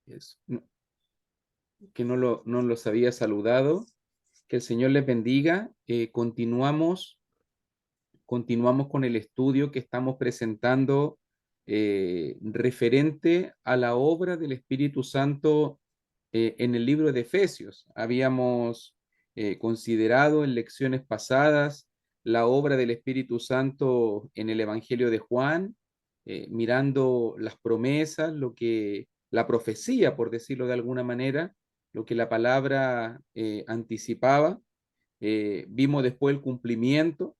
Eso. Que no los había saludado. Que el Señor les bendiga. Continuamos con el estudio que estamos presentando referente a la obra del Espíritu Santo en el libro de Efesios. Habíamos considerado en lecciones pasadas la obra del Espíritu Santo en el Evangelio de Juan, mirando las promesas, la profecía, por decirlo de alguna manera, lo que la palabra anticipaba. Vimos después el cumplimiento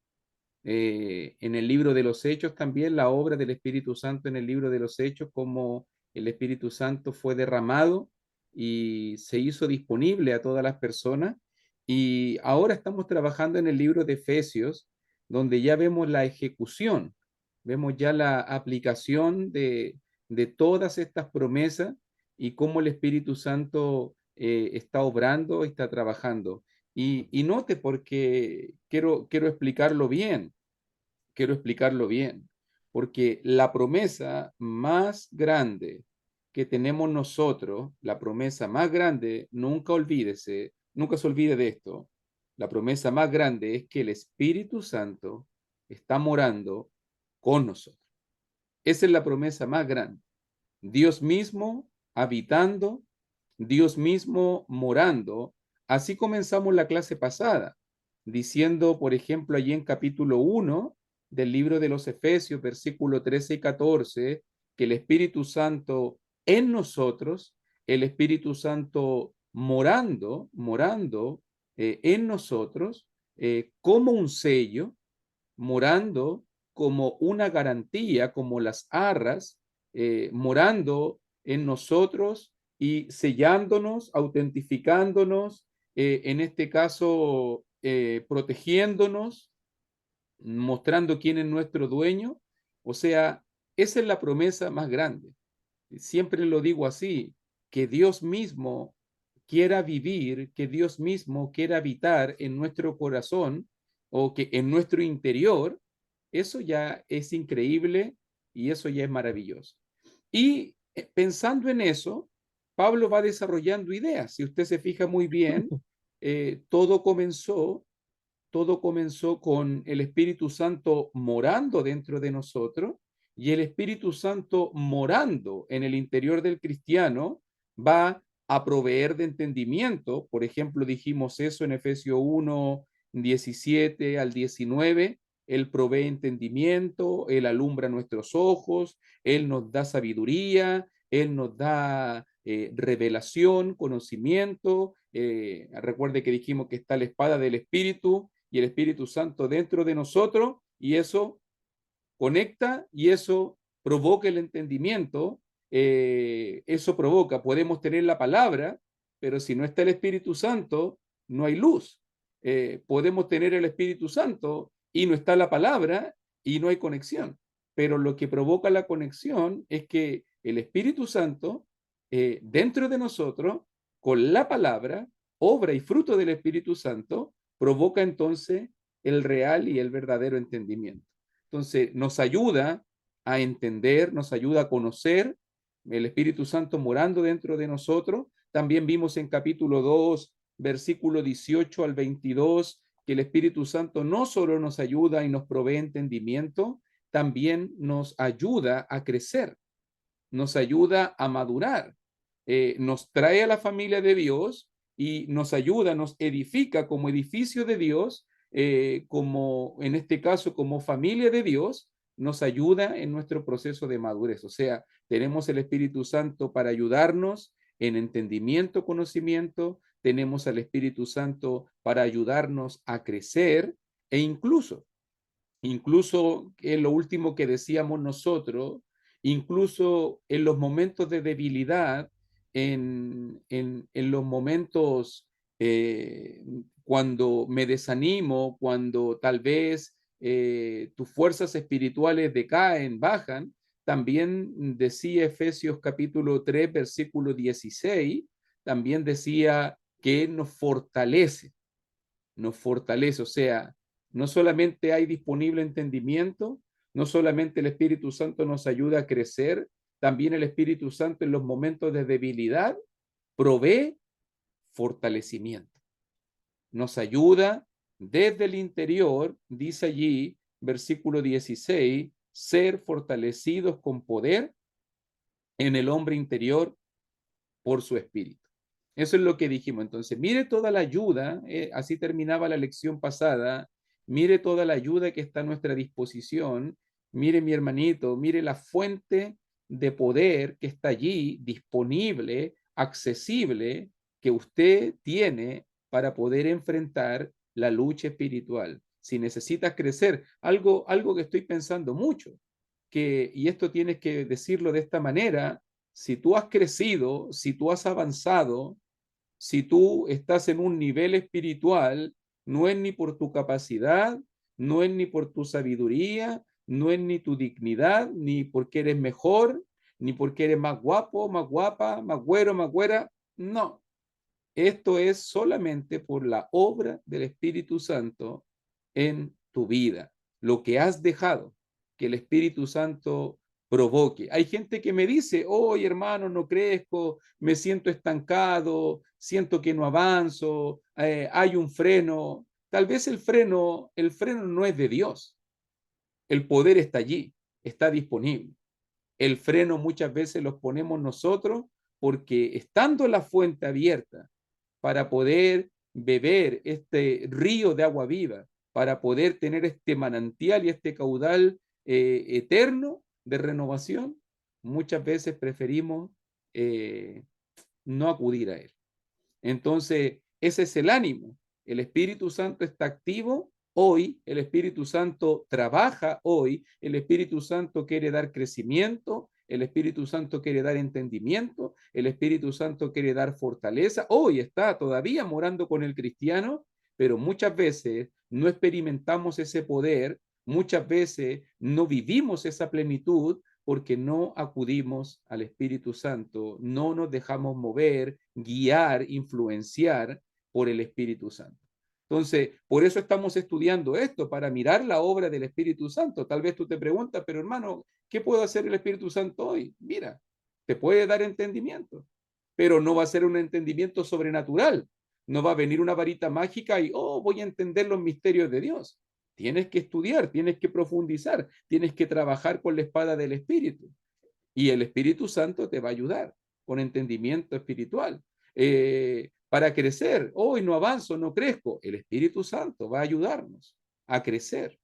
en el libro de los Hechos también, la obra del Espíritu Santo en el libro de los Hechos, como el Espíritu Santo fue derramado y se hizo disponible a todas las personas. Y ahora estamos trabajando en el libro de Efesios, donde ya vemos la ejecución, vemos ya la aplicación de todas estas promesas y cómo el Espíritu Santo está obrando, está trabajando. Y note, porque quiero explicarlo bien, porque la promesa más grande que tenemos nosotros, la promesa más grande, nunca se olvide de esto, la promesa más grande es que el Espíritu Santo está morando con nosotros. Esa es la promesa más grande. Dios mismo habitando, Dios mismo morando. Así comenzamos la clase pasada, diciendo, por ejemplo, allí en capítulo 1 del libro de los Efesios, versículo 13 y 14, que el Espíritu Santo en nosotros, el Espíritu Santo morando en nosotros, como un sello, morando como una garantía, como las arras, morando en nosotros y sellándonos, autentificándonos, en este caso, protegiéndonos, mostrando quién es nuestro dueño. O sea, esa es la promesa más grande. Siempre lo digo así, que Dios mismo quiera vivir, que Dios mismo quiera habitar en nuestro corazón o que en nuestro interior, eso ya es increíble y eso ya es maravilloso. Y pensando en eso, Pablo va desarrollando ideas. Si usted se fija muy bien, eh, todo comenzó, todo comenzó con el Espíritu Santo morando dentro de nosotros y el Espíritu Santo morando en el interior del cristiano va a proveer de entendimiento. Por ejemplo, dijimos eso en Efesios 1, 17 al 19. Él provee entendimiento, Él alumbra nuestros ojos, Él nos da sabiduría, Él nos da revelación, conocimiento. Recuerde que dijimos que está la espada del Espíritu y el Espíritu Santo dentro de nosotros, y eso conecta y eso provoca el entendimiento, eso provoca, podemos tener la palabra, pero si no está el Espíritu Santo, no hay luz. Podemos tener el Espíritu Santo y no está la palabra y no hay conexión. Pero lo que provoca la conexión es que el Espíritu Santo, dentro de nosotros, con la palabra, obra y fruto del Espíritu Santo, provoca entonces el real y el verdadero entendimiento. Entonces, nos ayuda a entender, nos ayuda a conocer el Espíritu Santo morando dentro de nosotros. También vimos en capítulo 2, versículo 18 al 22, que el Espíritu Santo no solo nos ayuda y nos provee entendimiento, también nos ayuda a crecer, nos ayuda a madurar, nos trae a la familia de Dios y nos ayuda, nos edifica como edificio de Dios, como en este caso como familia de Dios, nos ayuda en nuestro proceso de madurez. O sea, tenemos el Espíritu Santo para ayudarnos en entendimiento, conocimiento, tenemos al Espíritu Santo para ayudarnos a crecer e incluso en lo último que decíamos nosotros, incluso en los momentos de debilidad, en los momentos cuando me desanimo, cuando tal vez tus fuerzas espirituales decaen, bajan, también decía Efesios capítulo 3, versículo 16, también decía que nos fortalece, o sea, no solamente hay disponible entendimiento, no solamente el Espíritu Santo nos ayuda a crecer, también el Espíritu Santo en los momentos de debilidad provee fortalecimiento. Nos ayuda desde el interior, dice allí, versículo 16, ser fortalecidos con poder en el hombre interior por su espíritu. Eso es lo que dijimos. Entonces, mire toda la ayuda, así terminaba la lección pasada, mire toda la ayuda que está a nuestra disposición, mire mi hermanito, mire la fuente de poder que está allí, disponible, accesible, que usted tiene para poder enfrentar la lucha espiritual. Si necesitas crecer, algo que estoy pensando mucho, y esto tienes que decirlo de esta manera, si tú has crecido, si tú has avanzado, si tú estás en un nivel espiritual, no es ni por tu capacidad, no es ni por tu sabiduría, no es ni tu dignidad, ni porque eres mejor, ni porque eres más guapo, más guapa, más güero, más güera. No, esto es solamente por la obra del Espíritu Santo en tu vida, lo que has dejado que el Espíritu Santo provoque. Hay gente que me dice, oye hermano, no crezco, me siento estancado, siento que no avanzo, hay un freno. Tal vez el freno no es de Dios. El poder está allí, está disponible. El freno muchas veces los ponemos nosotros porque estando la fuente abierta para poder beber este río de agua viva, para poder tener este manantial y este caudal eterno de renovación, muchas veces preferimos no acudir a él. Entonces, ese es el ánimo. El Espíritu Santo está activo hoy, el Espíritu Santo trabaja hoy, el Espíritu Santo quiere dar crecimiento, el Espíritu Santo quiere dar entendimiento, el Espíritu Santo quiere dar fortaleza. Hoy está todavía morando con el cristiano, pero muchas veces no experimentamos ese poder, muchas veces no vivimos esa plenitud porque no acudimos al Espíritu Santo, no nos dejamos mover, guiar, influenciar por el Espíritu Santo. Entonces, por eso estamos estudiando esto, para mirar la obra del Espíritu Santo. Tal vez tú te preguntas, pero hermano, ¿qué puede hacer el Espíritu Santo hoy? Mira, te puede dar entendimiento, pero no va a ser un entendimiento sobrenatural. No va a venir una varita mágica y, oh, voy a entender los misterios de Dios. Tienes que estudiar, tienes que profundizar, tienes que trabajar con la espada del Espíritu. Y el Espíritu Santo te va a ayudar con entendimiento espiritual. Para crecer, hoy no avanzo, no crezco. El Espíritu Santo va a ayudarnos a crecer,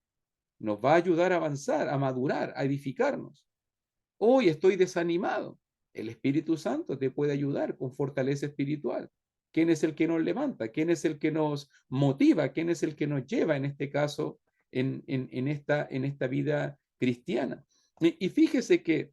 nos va a ayudar a avanzar, a madurar, a edificarnos. Hoy estoy desanimado. El Espíritu Santo te puede ayudar con fortaleza espiritual. ¿Quién es el que nos levanta? ¿Quién es el que nos motiva? ¿Quién es el que nos lleva, en este caso, en esta vida cristiana? Y fíjese que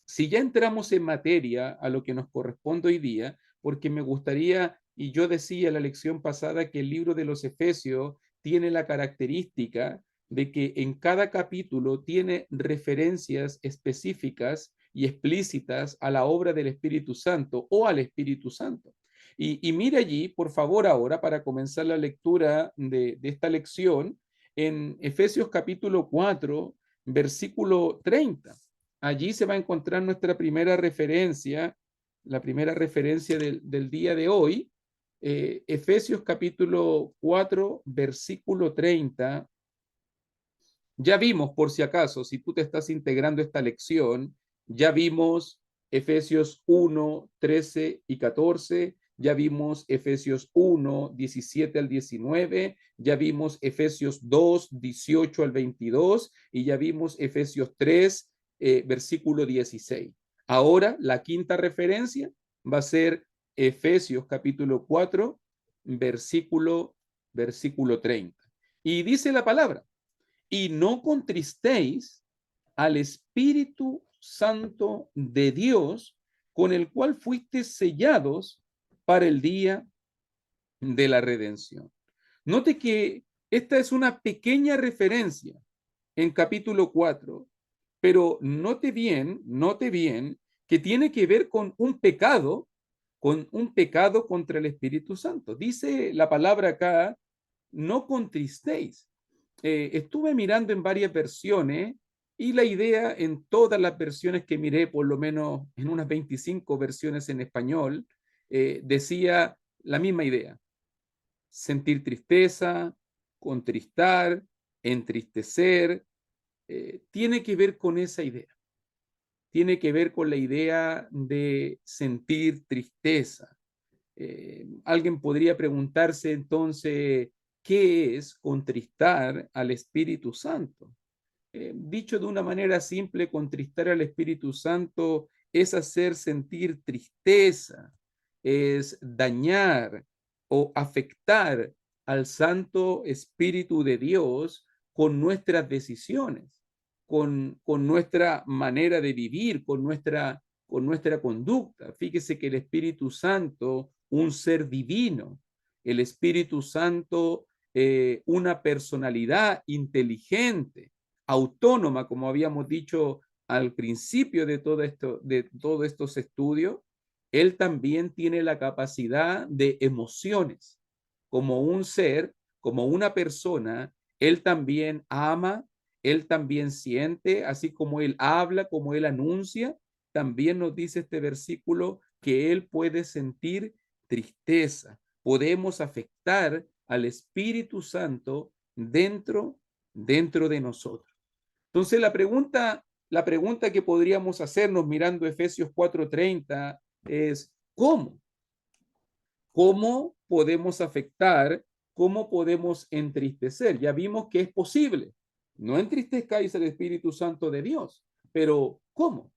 si ya entramos en materia a lo que nos corresponde hoy día, porque me gustaría, y yo decía en la lección pasada que el libro de los Efesios tiene la característica de que en cada capítulo tiene referencias específicas y explícitas a la obra del Espíritu Santo o al Espíritu Santo. Y mira allí, por favor, ahora, para comenzar la lectura de esta lección, en Efesios capítulo 4, versículo 30. Allí se va a encontrar nuestra primera referencia, la primera referencia del día de hoy, Efesios capítulo 4, versículo 30. Ya vimos, por si acaso, si tú te estás integrando esta lección, ya vimos Efesios 1, 13 y 14, ya vimos Efesios 1, 17 al 19, ya vimos Efesios 2, 18 al 22 y ya vimos Efesios 3, versículo 16. Ahora, la quinta referencia va a ser Efesios capítulo 4, versículo 30. Y dice la palabra: y no contristéis al Espíritu Santo de Dios, con el cual fuisteis sellados para el día de la redención. Note que esta es una pequeña referencia en capítulo 4, pero note bien que tiene que ver con un pecado contra el Espíritu Santo. Dice la palabra acá, no contristéis. Estuve mirando en varias versiones Y la idea en todas las versiones que miré, por lo menos en unas 25 versiones en español, decía la misma idea: sentir tristeza, contristar, entristecer, tiene que ver con esa idea, tiene que ver con la idea de sentir tristeza. Alguien podría preguntarse entonces, ¿qué es contristar al Espíritu Santo? Dicho de una manera simple, contristar al Espíritu Santo es hacer sentir tristeza, es dañar o afectar al Santo Espíritu de Dios con nuestras decisiones, con nuestra manera de vivir, con nuestra conducta. Fíjese que el Espíritu Santo, un ser divino, el Espíritu Santo, una personalidad inteligente, autónoma, como habíamos dicho al principio de todos estos estudios, él también tiene la capacidad de emociones. Como un ser, como una persona, él también ama, él también siente, así como él habla, como él anuncia, también nos dice este versículo que él puede sentir tristeza. Podemos afectar al Espíritu Santo dentro de nosotros. Entonces la pregunta que podríamos hacernos mirando Efesios 4:30 es, ¿cómo? ¿Cómo podemos afectar? ¿Cómo podemos entristecer? Ya vimos que es posible. No entristezcáis al Espíritu Santo de Dios, pero ¿cómo?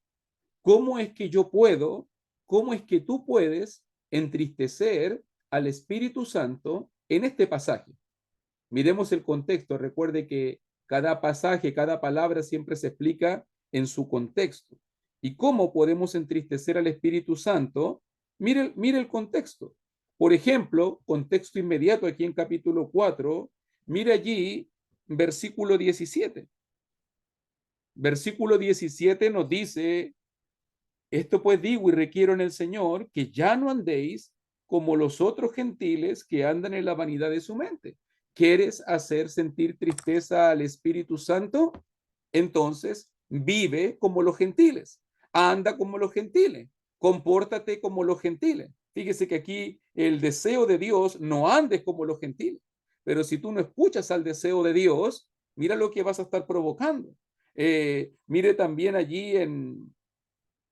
¿Cómo es que yo puedo, cómo es que tú puedes entristecer al Espíritu Santo en este pasaje? Miremos el contexto. Recuerde que cada pasaje, cada palabra siempre se explica en su contexto. ¿Y cómo podemos entristecer al Espíritu Santo? Mire el contexto. Por ejemplo, contexto inmediato aquí en capítulo 4, mire allí versículo 17. Versículo 17 nos dice: esto pues digo y requiero en el Señor, que ya no andéis como los otros gentiles que andan en la vanidad de su mente. ¿Quieres hacer sentir tristeza al Espíritu Santo? Entonces vive como los gentiles, anda como los gentiles, compórtate como los gentiles. Fíjese que aquí el deseo de Dios, no andes como los gentiles, pero si tú no escuchas al deseo de Dios, mira lo que vas a estar provocando. Mire también allí en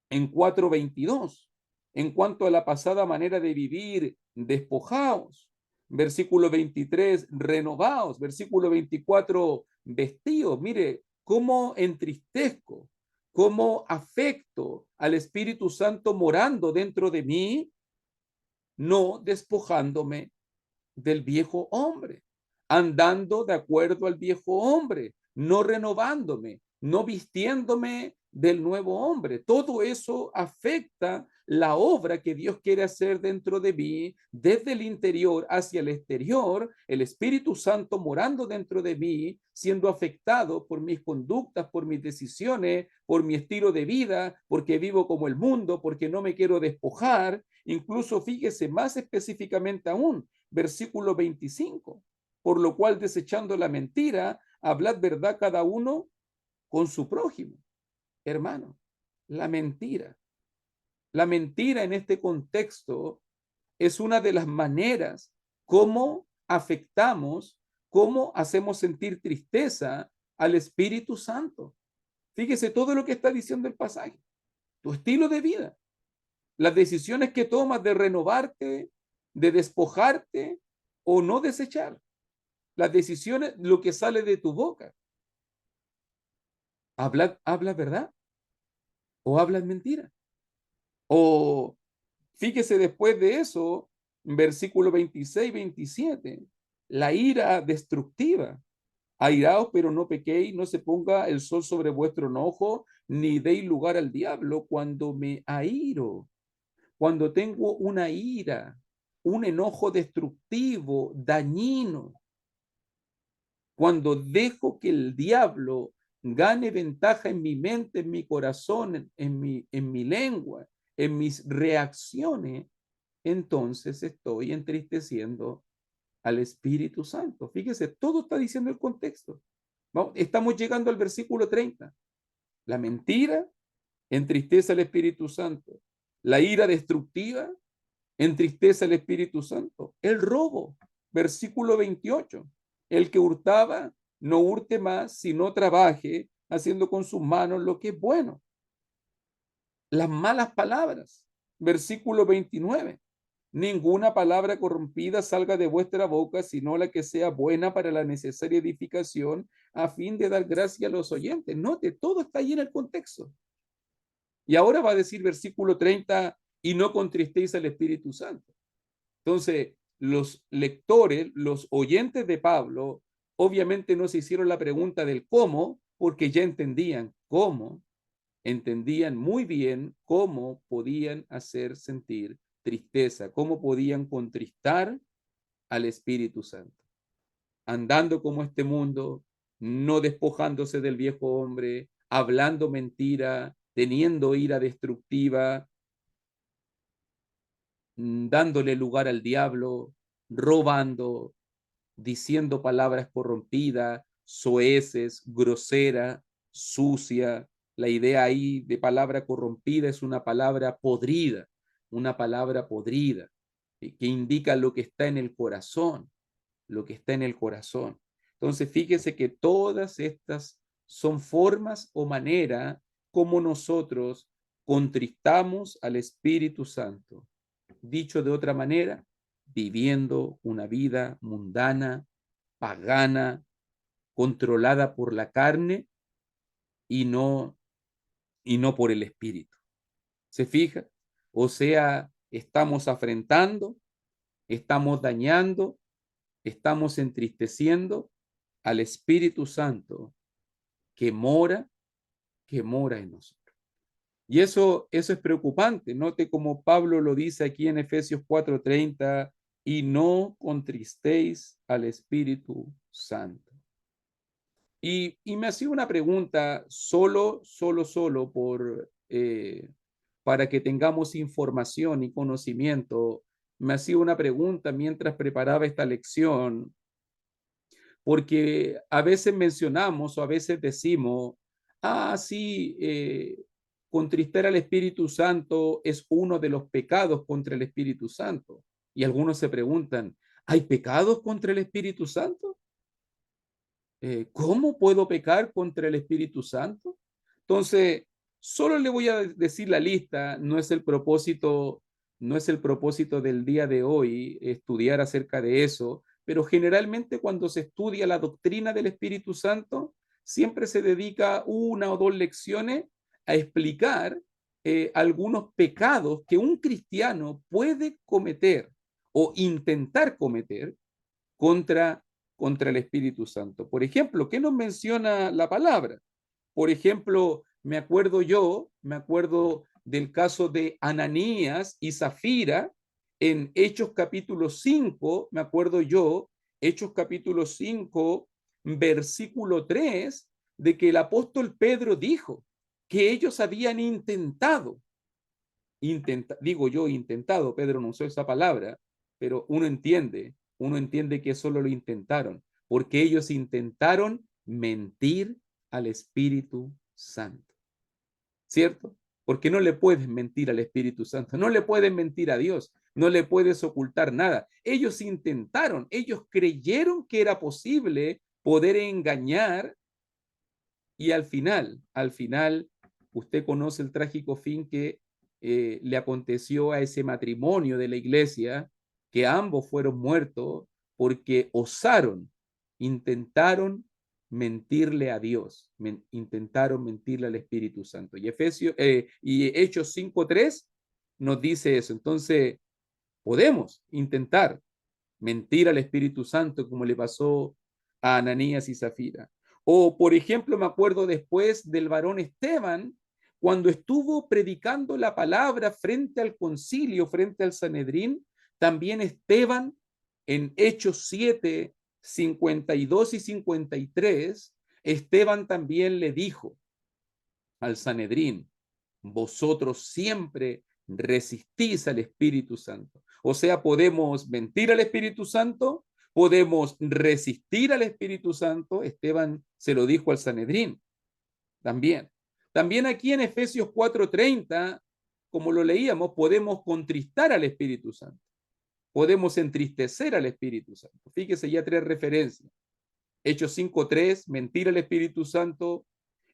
4:22, en cuanto a la pasada manera de vivir, despojaos. Versículo 23, renovaos. Versículo 24, vestidos. Mire, cómo entristezco, cómo afecto al Espíritu Santo morando dentro de mí, no despojándome del viejo hombre, andando de acuerdo al viejo hombre, no renovándome, no vistiéndome del nuevo hombre. Todo eso afecta la obra que Dios quiere hacer dentro de mí, desde el interior hacia el exterior, el Espíritu Santo morando dentro de mí, siendo afectado por mis conductas, por mis decisiones, por mi estilo de vida, porque vivo como el mundo, porque no me quiero despojar. Incluso fíjese más específicamente aún, versículo 25, por lo cual desechando la mentira, hablad verdad cada uno con su prójimo. Hermano, la mentira. La mentira en este contexto es una de las maneras cómo afectamos, cómo hacemos sentir tristeza al Espíritu Santo. Fíjese todo lo que está diciendo el pasaje. Tu estilo de vida, las decisiones que tomas de renovarte, de despojarte o no desechar. Las decisiones, lo que sale de tu boca. ¿Habla verdad o hablas mentira? O fíjese después de eso, versículo 26, 27, la ira destructiva. Airaos, pero no pequéis, no se ponga el sol sobre vuestro enojo, ni deis lugar al diablo cuando me airo. Cuando tengo una ira, un enojo destructivo, dañino, cuando dejo que el diablo gane ventaja en mi mente, en mi corazón, en mi lengua, en mis reacciones, entonces estoy entristeciendo al Espíritu Santo. Fíjese, todo está diciendo el contexto. Estamos llegando al versículo 30. La mentira entristece al Espíritu Santo. La ira destructiva entristece al Espíritu Santo. El robo, versículo 28. El que hurtaba, no hurte más, sino trabaje haciendo con sus manos lo que es bueno. Las malas palabras, versículo 29. Ninguna palabra corrompida salga de vuestra boca, sino la que sea buena para la necesaria edificación, a fin de dar gracia a los oyentes. Note, todo está ahí en el contexto. Y ahora va a decir versículo 30, y no contristéis al Espíritu Santo. Entonces, los lectores, los oyentes de Pablo, obviamente no se hicieron la pregunta del cómo, porque ya entendían cómo, entendían muy bien cómo podían hacer sentir tristeza, cómo podían contristar al Espíritu Santo, andando como este mundo, no despojándose del viejo hombre, hablando mentira, teniendo ira destructiva, dándole lugar al diablo, robando, diciendo palabras corrompidas, soeces, grosera, sucia. La idea ahí de palabra corrompida es una palabra podrida, que indica lo que está en el corazón, lo que está en el corazón. Entonces, fíjese que todas estas son formas o manera como nosotros contristamos al Espíritu Santo. Dicho de otra manera, viviendo una vida mundana, pagana, controlada por la carne y no, y no por el Espíritu. ¿Se fija? O sea, estamos afrentando, estamos dañando, estamos entristeciendo al Espíritu Santo que mora, que mora en nosotros. Y eso es preocupante. Note como Pablo lo dice aquí en Efesios 4:30, y no contristéis al Espíritu Santo. Y me hacía una pregunta solo para que tengamos información y conocimiento. Me hacía una pregunta mientras preparaba esta lección, porque a veces mencionamos o a veces decimos, sí, contristar al Espíritu Santo es uno de los pecados contra el Espíritu Santo. Y algunos se preguntan, ¿hay pecados contra el Espíritu Santo? ¿Cómo puedo pecar contra el Espíritu Santo? Entonces, solo le voy a decir la lista, no es el propósito del día de hoy estudiar acerca de eso, pero generalmente cuando se estudia la doctrina del Espíritu Santo, siempre se dedica una o dos lecciones a explicar algunos pecados que un cristiano puede cometer o intentar cometer contra, contra el Espíritu Santo. Por ejemplo, ¿qué nos menciona la palabra? Por ejemplo, me acuerdo del caso de Ananías y Zafira en Hechos capítulo 5, me acuerdo yo, Hechos capítulo 5, versículo 3, de que el apóstol Pedro dijo que ellos habían digo yo intentado, Pedro no usó esa palabra, pero uno entiende que solo lo intentaron, porque ellos intentaron mentir al Espíritu Santo, ¿cierto? Porque no le puedes mentir al Espíritu Santo, no le puedes mentir a Dios, no le puedes ocultar nada. Ellos intentaron, ellos creyeron que era posible poder engañar y al final, usted conoce el trágico fin que le aconteció a ese matrimonio de la iglesia, que ambos fueron muertos porque osaron, intentaron mentirle a Dios, intentaron mentirle al Espíritu Santo. Y Hechos 5:3 nos dice eso. Entonces, podemos intentar mentir al Espíritu Santo como le pasó a Ananías y Zafira. O, por ejemplo, me acuerdo después del varón Esteban, cuando estuvo predicando la palabra frente al concilio, frente al Sanedrín, también Esteban en Hechos 7, 52 y 53, Esteban también le dijo al Sanedrín, vosotros siempre resistís al Espíritu Santo. O sea, podemos mentir al Espíritu Santo, podemos resistir al Espíritu Santo. Esteban se lo dijo al Sanedrín también. También aquí en Efesios 4:30, como lo leíamos, podemos contristar al Espíritu Santo. Podemos entristecer al Espíritu Santo. Fíjese ya tres referencias. Hechos 5:3, mentir al Espíritu Santo.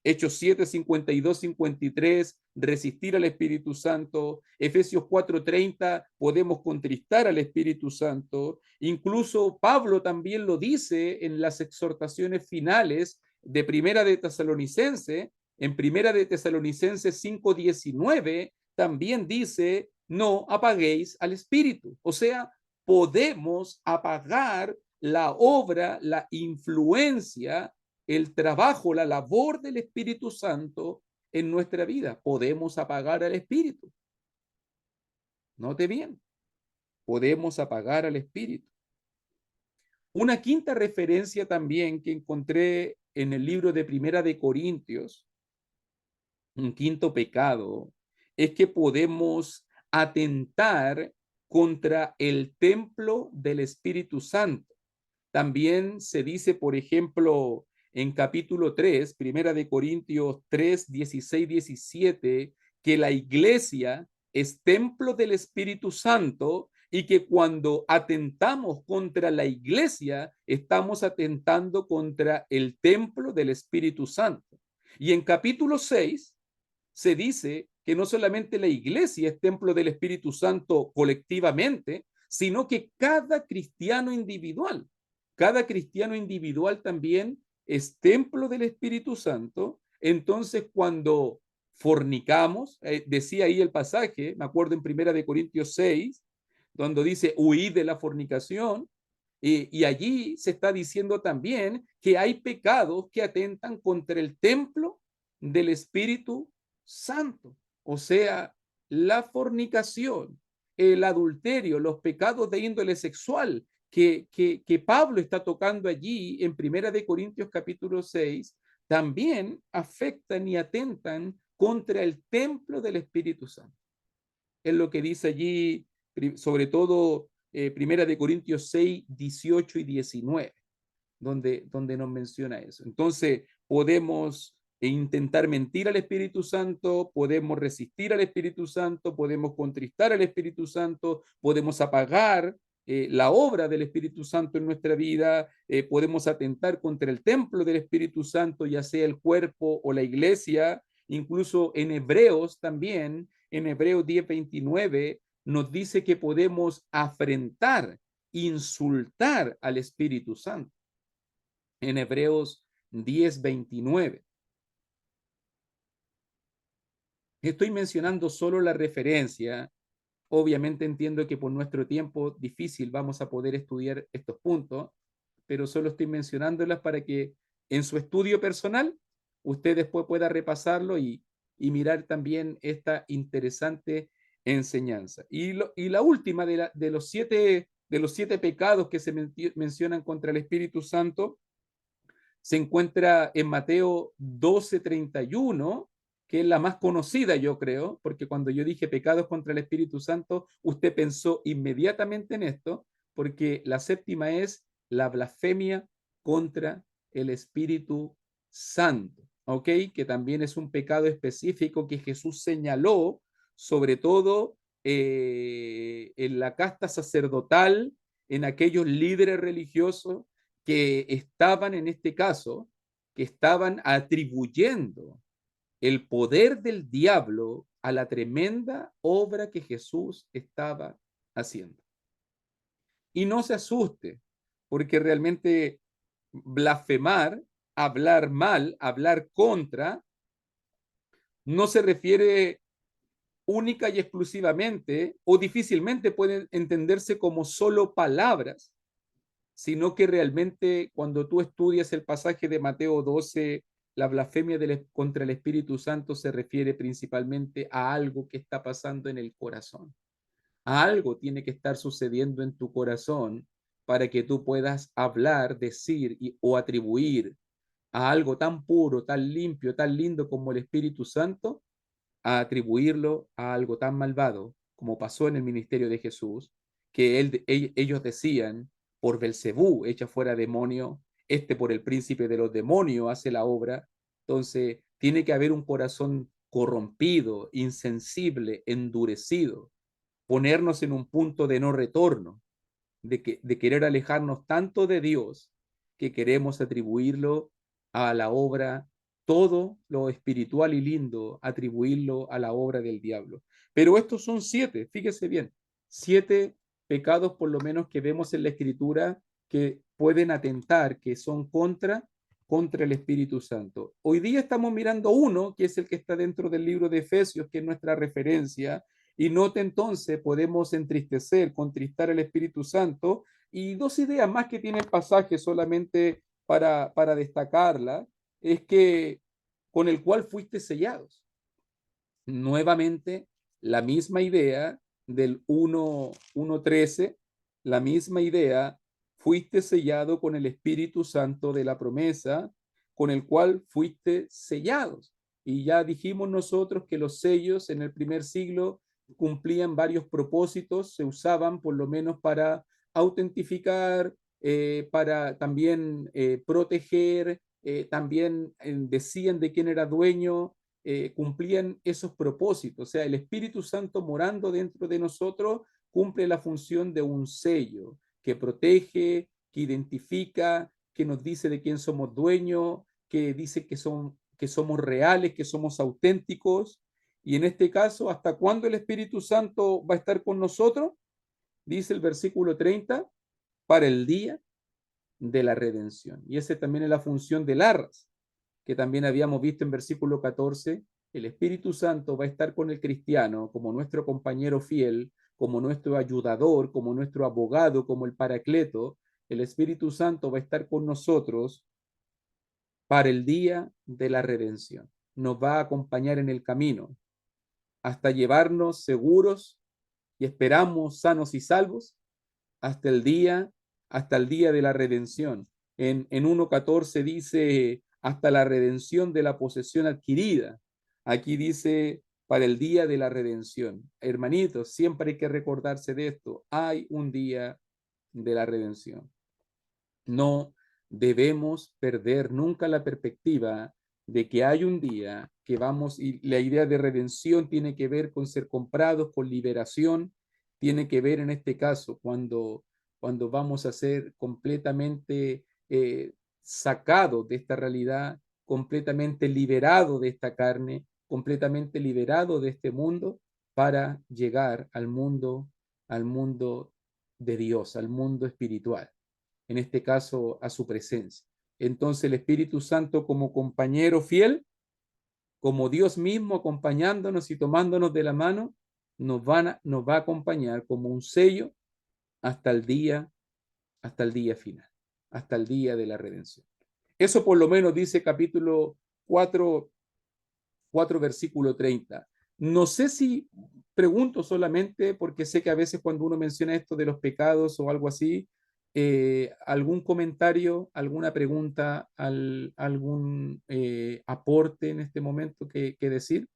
Hechos 7, 52, 53, resistir al Espíritu Santo. Efesios 4:30, podemos contristar al Espíritu Santo. Incluso Pablo también lo dice en las exhortaciones finales de Primera de Tesalonicense. En Primera de Tesalonicenses 5:19 también dice, no apaguéis al Espíritu. O sea, podemos apagar la obra, la influencia, el trabajo, la labor del Espíritu Santo en nuestra vida. Podemos apagar al Espíritu. Note bien, podemos apagar al Espíritu. Una quinta referencia también que encontré en el libro de Primera de Corintios, un quinto pecado, es que podemos atentar contra el templo del Espíritu Santo. También se dice, por ejemplo, en capítulo 3, Primera de Corintios 3, 16, 17, que la iglesia es templo del Espíritu Santo y que cuando atentamos contra la iglesia, estamos atentando contra el templo del Espíritu Santo. Y en capítulo 6 se dice que no solamente la iglesia es templo del Espíritu Santo colectivamente, sino que cada cristiano individual también es templo del Espíritu Santo. Entonces, cuando fornicamos, decía ahí el pasaje, me acuerdo en Primera de Corintios 6, donde dice, huid de la fornicación, y allí se está diciendo también que hay pecados que atentan contra el templo del Espíritu Santo. O sea, la fornicación, el adulterio, los pecados de índole sexual que Pablo está tocando allí en Primera de Corintios capítulo 6, también afectan y atentan contra el templo del Espíritu Santo. Es lo que dice allí, sobre todo Primera de Corintios 6, 18 y 19, donde nos menciona eso. Entonces, podemos intentar mentir al Espíritu Santo, podemos resistir al Espíritu Santo, podemos contristar al Espíritu Santo, podemos apagar la obra del Espíritu Santo en nuestra vida, podemos atentar contra el templo del Espíritu Santo, ya sea el cuerpo o la iglesia. Incluso en Hebreos también, en Hebreos 10:29, nos dice que podemos afrentar, insultar al Espíritu Santo. En Hebreos 10:29. Estoy mencionando solo la referencia. Obviamente entiendo que por nuestro tiempo difícil vamos a poder estudiar estos puntos, pero solo estoy mencionándolas para que en su estudio personal usted después pueda repasarlo y mirar también esta interesante enseñanza. Y la última de los siete pecados que se mencionan contra el Espíritu Santo se encuentra en Mateo 12:31, que es la más conocida, yo creo, porque cuando yo dije pecados contra el Espíritu Santo, usted pensó inmediatamente en esto, porque la séptima es la blasfemia contra el Espíritu Santo, ¿ok? Que también es un pecado específico que Jesús señaló, sobre todo en la casta sacerdotal, en aquellos líderes religiosos que estaban en este caso, que estaban atribuyendo el poder del diablo a la tremenda obra que Jesús estaba haciendo. Y no se asuste, porque realmente blasfemar, hablar mal, hablar contra, no se refiere única y exclusivamente o difícilmente pueden entenderse como solo palabras, sino que realmente cuando tú estudias el pasaje de Mateo 12, la blasfemia contra el Espíritu Santo se refiere principalmente a algo que está pasando en el corazón. A algo tiene que estar sucediendo en tu corazón para que tú puedas hablar, decir o atribuir a algo tan puro, tan limpio, tan lindo como el Espíritu Santo, a atribuirlo a algo tan malvado como pasó en el ministerio de Jesús, que ellos decían, por Belcebú echa fuera demonio, por el príncipe de los demonios hace la obra. Entonces, tiene que haber un corazón corrompido, insensible, endurecido, ponernos en un punto de no retorno, de querer alejarnos tanto de Dios que queremos atribuirlo a la obra, todo lo espiritual y lindo, atribuirlo a la obra del diablo. Pero estos son 7, fíjese bien, 7 pecados por lo menos que vemos en la Escritura que pueden atentar, que son contra el Espíritu Santo. Hoy día estamos mirando uno, que es el que está dentro del libro de Efesios, que es nuestra referencia, y note entonces, podemos entristecer, contristar al Espíritu Santo, y dos ideas más que tiene el pasaje solamente para destacarla, es que con el cual fuiste sellados. Nuevamente, la misma idea del 1:13, la misma idea, fuiste sellado con el Espíritu Santo de la promesa, con el cual fuiste sellados. Y ya dijimos nosotros que los sellos en el primer siglo cumplían varios propósitos, se usaban por lo menos para autentificar, para también proteger, también decían de quién era dueño, cumplían esos propósitos. O sea, el Espíritu Santo morando dentro de nosotros cumple la función de un sello que protege, que identifica, que nos dice de quién somos dueños, que dice que somos reales, que somos auténticos. Y en este caso, ¿hasta cuándo el Espíritu Santo va a estar con nosotros? Dice el versículo 30, para el día de la redención. Y esa también es la función del arras, que también habíamos visto en versículo 14. El Espíritu Santo va a estar con el cristiano como nuestro compañero fiel, como nuestro ayudador, como nuestro abogado, como el paracleto. El Espíritu Santo va a estar con nosotros para el día de la redención. Nos va a acompañar en el camino hasta llevarnos seguros y esperamos sanos y salvos hasta el día, hasta el día de la redención. En 1:14 dice hasta la redención de la posesión adquirida. Aquí dice para el día de la redención. Hermanitos, siempre hay que recordarse de esto. Hay un día de la redención. No debemos perder nunca la perspectiva de que hay un día que vamos, y la idea de redención tiene que ver con ser comprados, con liberación, tiene que ver en este caso cuando vamos a ser completamente sacados de esta realidad, completamente liberados de esta carne, completamente liberados de este mundo para llegar al mundo de Dios, al mundo espiritual, en este caso a su presencia. Entonces el Espíritu Santo como compañero fiel, como Dios mismo acompañándonos y tomándonos de la mano, nos va a acompañar como un sello hasta hasta el día final, hasta el día de la redención. Eso por lo menos dice capítulo 4 versículo 30. No sé si pregunto solamente porque sé que a veces cuando uno menciona esto de los pecados o algo así, algún comentario, alguna pregunta, algún aporte en este momento que decir.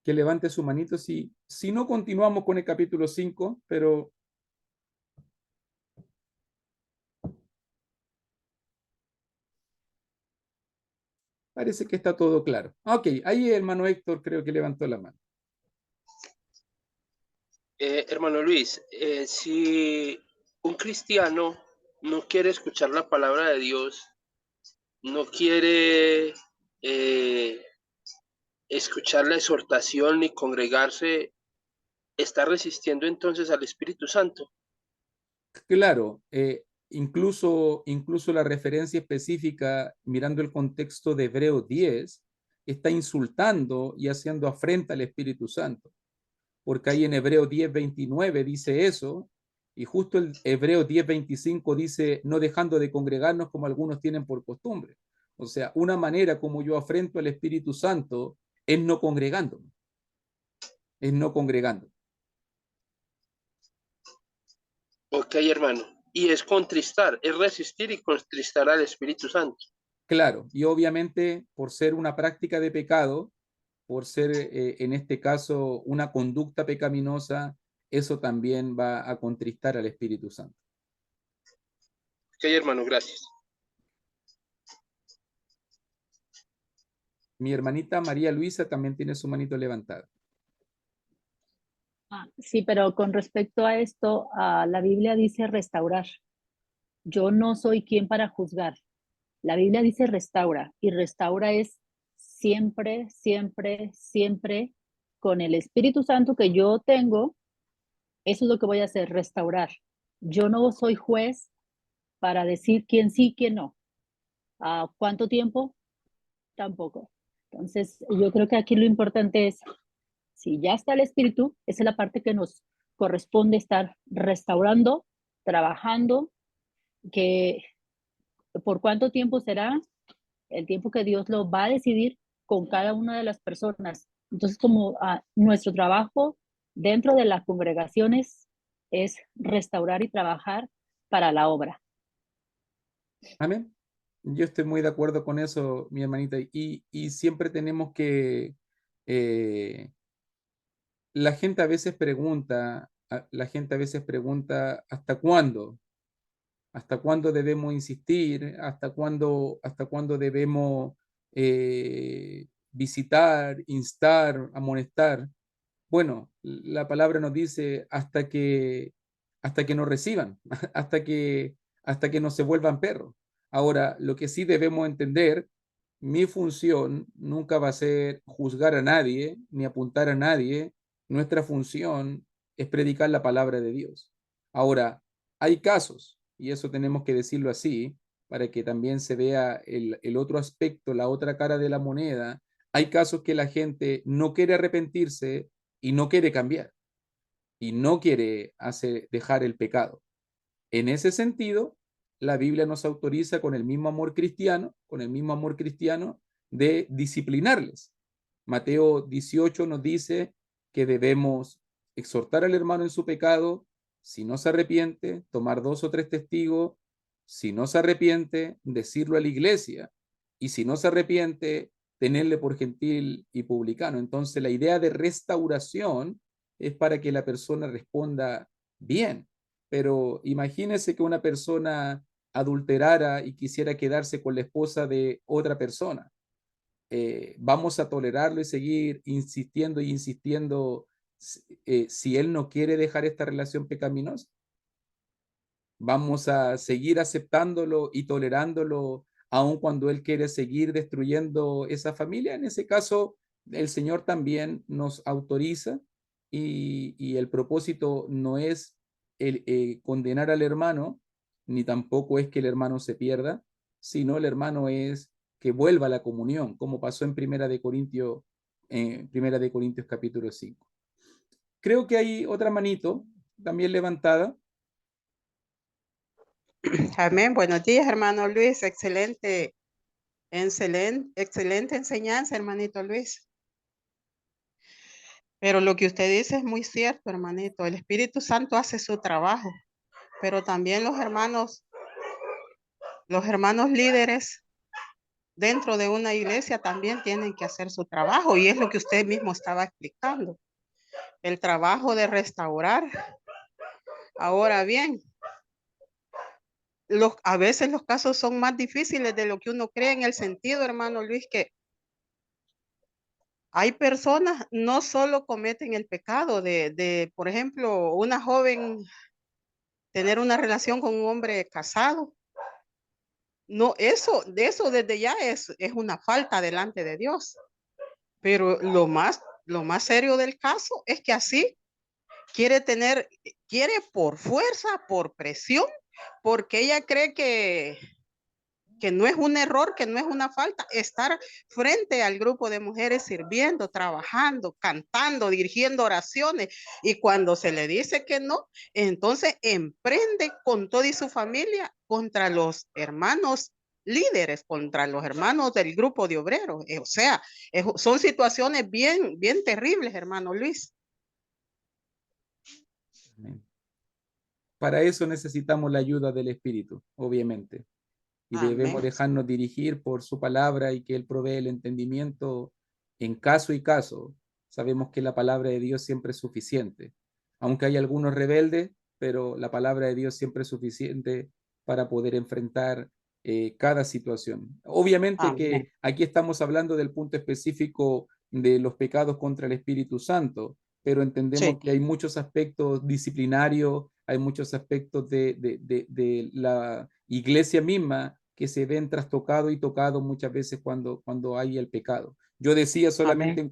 Que levante su manito si no continuamos con el capítulo 5, pero parece que está todo claro. Ok, ahí el hermano Héctor creo que levantó la mano. Hermano Luis, si un cristiano no quiere escuchar la palabra de Dios, no quiere escuchar la exhortación ni congregarse, ¿está resistiendo entonces al Espíritu Santo? Claro, incluso la referencia específica, mirando el contexto de Hebreos 10, está insultando y haciendo afrenta al Espíritu Santo, porque ahí en Hebreos 10:29 dice eso, y justo el Hebreos 10:25 dice, no dejando de congregarnos como algunos tienen por costumbre. O sea, una manera como yo afrento al Espíritu Santo es no congregándome, es no congregando. Ok, hermano. Y es contristar, es resistir y contristar al Espíritu Santo. Claro, y obviamente por ser una práctica de pecado, por ser en este caso una conducta pecaminosa, eso también va a contristar al Espíritu Santo. Ok, hermano, gracias. Mi hermanita María Luisa también tiene su manito levantada. Sí, pero con respecto a esto, la Biblia dice restaurar. Yo no soy quien para juzgar. La Biblia dice restaura y restaura es siempre, siempre, siempre con el Espíritu Santo que yo tengo. Eso es lo que voy a hacer, restaurar. Yo no soy juez para decir quién sí, quién no. ¿Cuánto tiempo? Tampoco. Entonces, yo creo que aquí lo importante es, si ya está el Espíritu, esa es la parte que nos corresponde estar restaurando, trabajando, que por cuánto tiempo será el tiempo que Dios lo va a decidir con cada una de las personas. Entonces, como nuestro trabajo dentro de las congregaciones es restaurar y trabajar para la obra. Amén. Yo estoy muy de acuerdo con eso, mi hermanita. Y siempre tenemos que, la gente a veces pregunta, la gente a veces pregunta, ¿hasta cuándo? ¿Hasta cuándo debemos insistir? Hasta cuándo debemos visitar, instar, amonestar? Bueno, la palabra nos dice hasta que nos reciban, hasta que no se vuelvan perros. Ahora, lo que sí debemos entender, mi función nunca va a ser juzgar a nadie ni apuntar a nadie. Nuestra función es predicar la palabra de Dios. Ahora, hay casos, y eso tenemos que decirlo así, para que también se vea el otro aspecto, la otra cara de la moneda. Hay casos que la gente no quiere arrepentirse y no quiere cambiar y no quiere dejar el pecado. En ese sentido, la Biblia nos autoriza con el mismo amor cristiano, de disciplinarles. Mateo 18 nos dice que debemos exhortar al hermano en su pecado, si no se arrepiente, tomar 2 o 3 testigos, si no se arrepiente, decirlo a la iglesia, y si no se arrepiente, tenerle por gentil y publicano. Entonces, la idea de restauración es para que la persona responda bien. Pero imagínese que una persona adulterara y quisiera quedarse con la esposa de otra persona. Vamos a tolerarlo y seguir insistiendo y insistiendo si él no quiere dejar esta relación pecaminosa. Vamos a seguir aceptándolo y tolerándolo aun cuando él quiere seguir destruyendo esa familia. En ese caso, el Señor también nos autoriza y el propósito no es condenar al hermano, ni tampoco es que el hermano se pierda, sino el hermano es que vuelva a la comunión, como pasó en Primera de Corintios capítulo 5. Creo que hay otra manito también levantada. Amén. Buenos días, hermano Luis. Excelente enseñanza, hermanito Luis. Pero lo que usted dice es muy cierto, hermanito. El Espíritu Santo hace su trabajo, pero también los hermanos líderes dentro de una iglesia también tienen que hacer su trabajo, y es lo que usted mismo estaba explicando. El trabajo de restaurar. Ahora bien, a veces los casos son más difíciles de lo que uno cree, en el sentido, hermano Luis, que hay personas no solo cometen el pecado por ejemplo, una joven tener una relación con un hombre casado. No, eso desde ya es una falta delante de Dios. Pero lo más serio del caso es que así quiere por fuerza, por presión, porque ella cree que no es un error, que no es una falta, estar frente al grupo de mujeres sirviendo, trabajando, cantando, dirigiendo oraciones, y cuando se le dice que no, entonces emprende con toda y su familia contra los hermanos líderes, contra los hermanos del grupo de obreros. O sea, son situaciones bien, bien terribles, hermano Luis. Para eso necesitamos la ayuda del Espíritu, obviamente. Y debemos Amén. dejarnos dirigir por su palabra y que Él provee el entendimiento en caso y caso. Sabemos que la palabra de Dios siempre es suficiente. Aunque hay algunos rebeldes, pero la palabra de Dios siempre es suficiente para poder enfrentar cada situación. Obviamente que Amén. aquí estamos hablando del punto específico de los pecados contra el Espíritu Santo, pero entendemos Sí, que hay muchos aspectos disciplinarios, hay muchos aspectos de la iglesia misma que se ven trastocados y tocados muchas veces cuando hay el pecado. Yo decía solamente amén.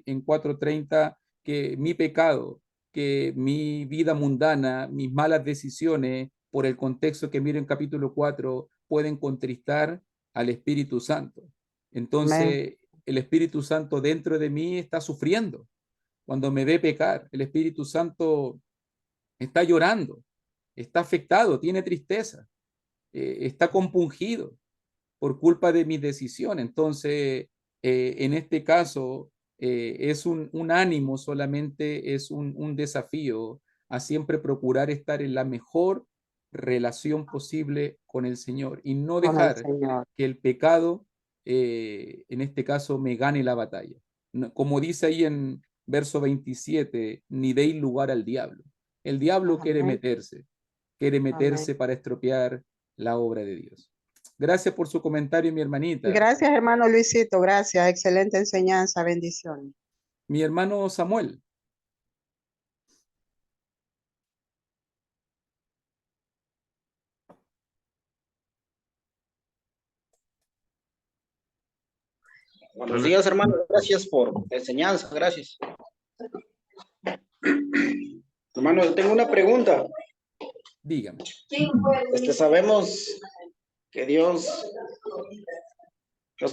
en 4:30 que mi pecado, que mi vida mundana, mis malas decisiones, por el contexto que miro en capítulo 4, pueden contristar al Espíritu Santo. Amén. Entonces, el Espíritu Santo dentro de mí está sufriendo. Cuando me ve pecar, el Espíritu Santo está llorando, está afectado, tiene tristeza, está compungido por culpa de mi decisión. Entonces, en este caso, es un ánimo solamente, es un desafío a siempre procurar estar en la mejor relación posible con el Señor y no Con el dejar Señor. que el pecado, en este caso, me gane la batalla. Como dice ahí en verso 27, ni deis lugar al diablo. El diablo Amén. quiere Amén. meterse para estropear la obra de Dios. Gracias por su comentario, mi hermanita. Gracias, hermano Luisito. Gracias. Excelente enseñanza. Bendiciones. Mi hermano Samuel. Buenos días, hermano. Gracias por la enseñanza. Gracias. Hermano, tengo una pregunta. Dígame. Sabemos que Dios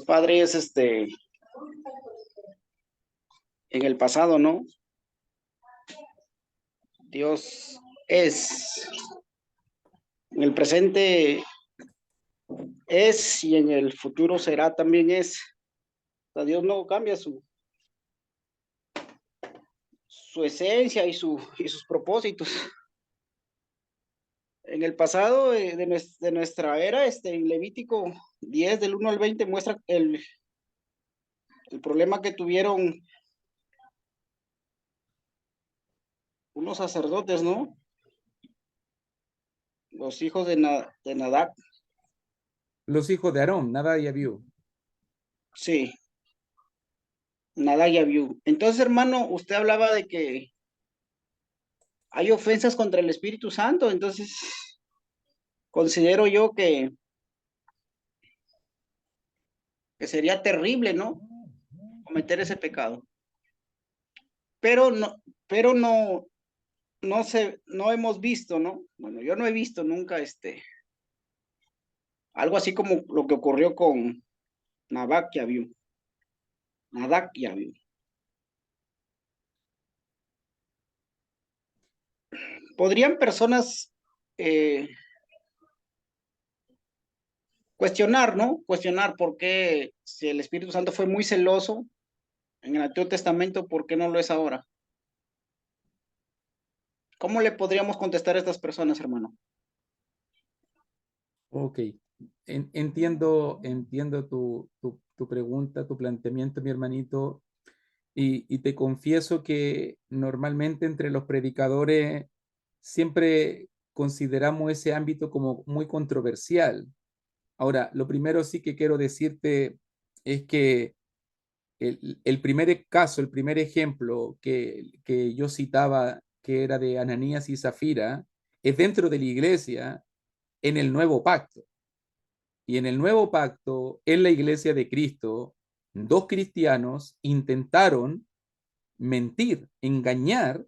Padre es en el pasado, ¿no? Dios es. En el presente es y en el futuro será también es. O sea, Dios no cambia su esencia y sus propósitos. En el pasado de nuestra era, en Levítico 10, del 1 al 20, muestra el problema que tuvieron unos sacerdotes, ¿no? Los hijos de Nadab. Los hijos de Aarón, Nadab y Abiú. Sí, Nadab y Abiú. Entonces, hermano, usted hablaba de que hay ofensas contra el Espíritu Santo, entonces considero yo que sería terrible, ¿no? Cometer ese pecado. Pero no hemos visto, ¿no? Bueno, yo no he visto nunca algo así como lo que ocurrió con Nadab y Abiú. Nadab y Abiú. ¿Podrían personas cuestionar, ¿no? Cuestionar por qué, si el Espíritu Santo fue muy celoso en el Antiguo Testamento, ¿por qué no lo es ahora? ¿Cómo le podríamos contestar a estas personas, hermano? Ok. Entiendo tu pregunta, tu planteamiento, mi hermanito, y te confieso que normalmente entre los predicadores siempre consideramos ese ámbito como muy controversial. Ahora, lo primero sí que quiero decirte es que el primer caso, el primer ejemplo que yo citaba, que era de Ananías y Zafira, es dentro de la iglesia en el nuevo pacto. Y en el nuevo pacto, en la iglesia de Cristo, dos cristianos intentaron mentir, engañar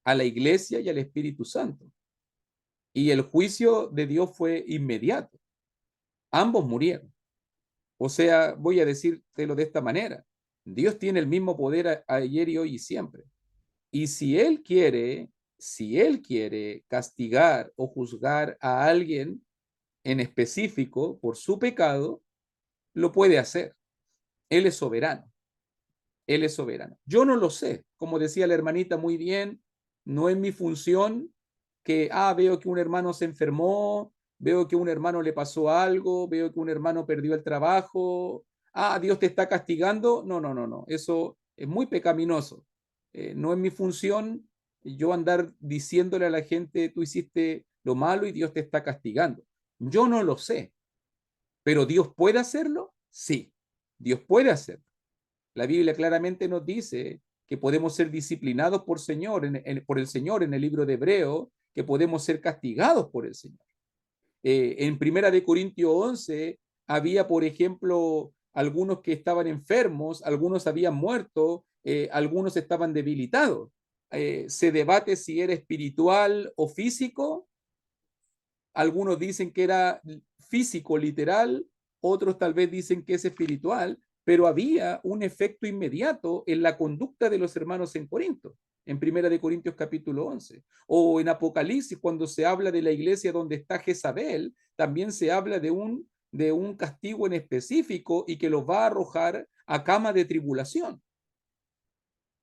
a la iglesia y al Espíritu Santo. Y el juicio de Dios fue inmediato. Ambos murieron. O sea, voy a decírtelo de esta manera. Dios tiene el mismo poder ayer y hoy y siempre. Y si Él quiere castigar o juzgar a alguien en específico por su pecado, lo puede hacer. Él es soberano. Él es soberano. Yo no lo sé. Como decía la hermanita muy bien, no es mi función que, veo que un hermano se enfermó, veo que a un hermano le pasó algo, veo que un hermano perdió el trabajo, Dios te está castigando. No, no, no, no. Eso es muy pecaminoso. No es mi función yo andar diciéndole a la gente, tú hiciste lo malo y Dios te está castigando. Yo no lo sé, pero ¿Dios puede hacerlo? Sí, Dios puede hacerlo. La Biblia claramente nos dice que podemos ser disciplinados por el Señor en el libro de Hebreo, que podemos ser castigados por el Señor. En Primera de Corintios 11 había, por ejemplo, algunos que estaban enfermos, algunos habían muerto, algunos estaban debilitados. Se debate si era espiritual o físico. Algunos dicen que era físico, literal, otros tal vez dicen que es espiritual, pero había un efecto inmediato en la conducta de los hermanos en Corinto, en Primera de Corintios capítulo 11, o en Apocalipsis cuando se habla de la iglesia donde está Jezabel, también se habla de un castigo en específico y que los va a arrojar a cama de tribulación.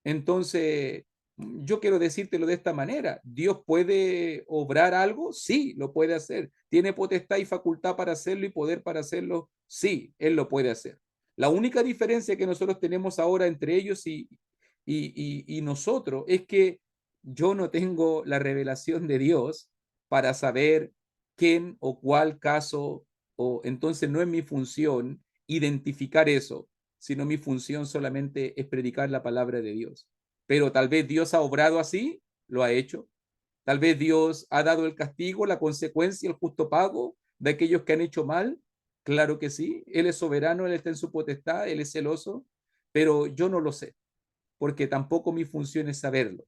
Entonces, yo quiero decírtelo de esta manera. ¿Dios puede obrar algo? Sí, lo puede hacer. ¿Tiene potestad y facultad para hacerlo y poder para hacerlo? Sí, Él lo puede hacer. La única diferencia que nosotros tenemos ahora entre ellos y nosotros es que yo no tengo la revelación de Dios para saber quién o cuál caso, o entonces no es mi función identificar eso, sino mi función solamente es predicar la palabra de Dios. Pero tal vez Dios ha obrado así, lo ha hecho. Tal vez Dios ha dado el castigo, la consecuencia, el justo pago de aquellos que han hecho mal. Claro que sí, Él es soberano, Él está en su potestad, Él es celoso, pero yo no lo sé, porque tampoco mi función es saberlo.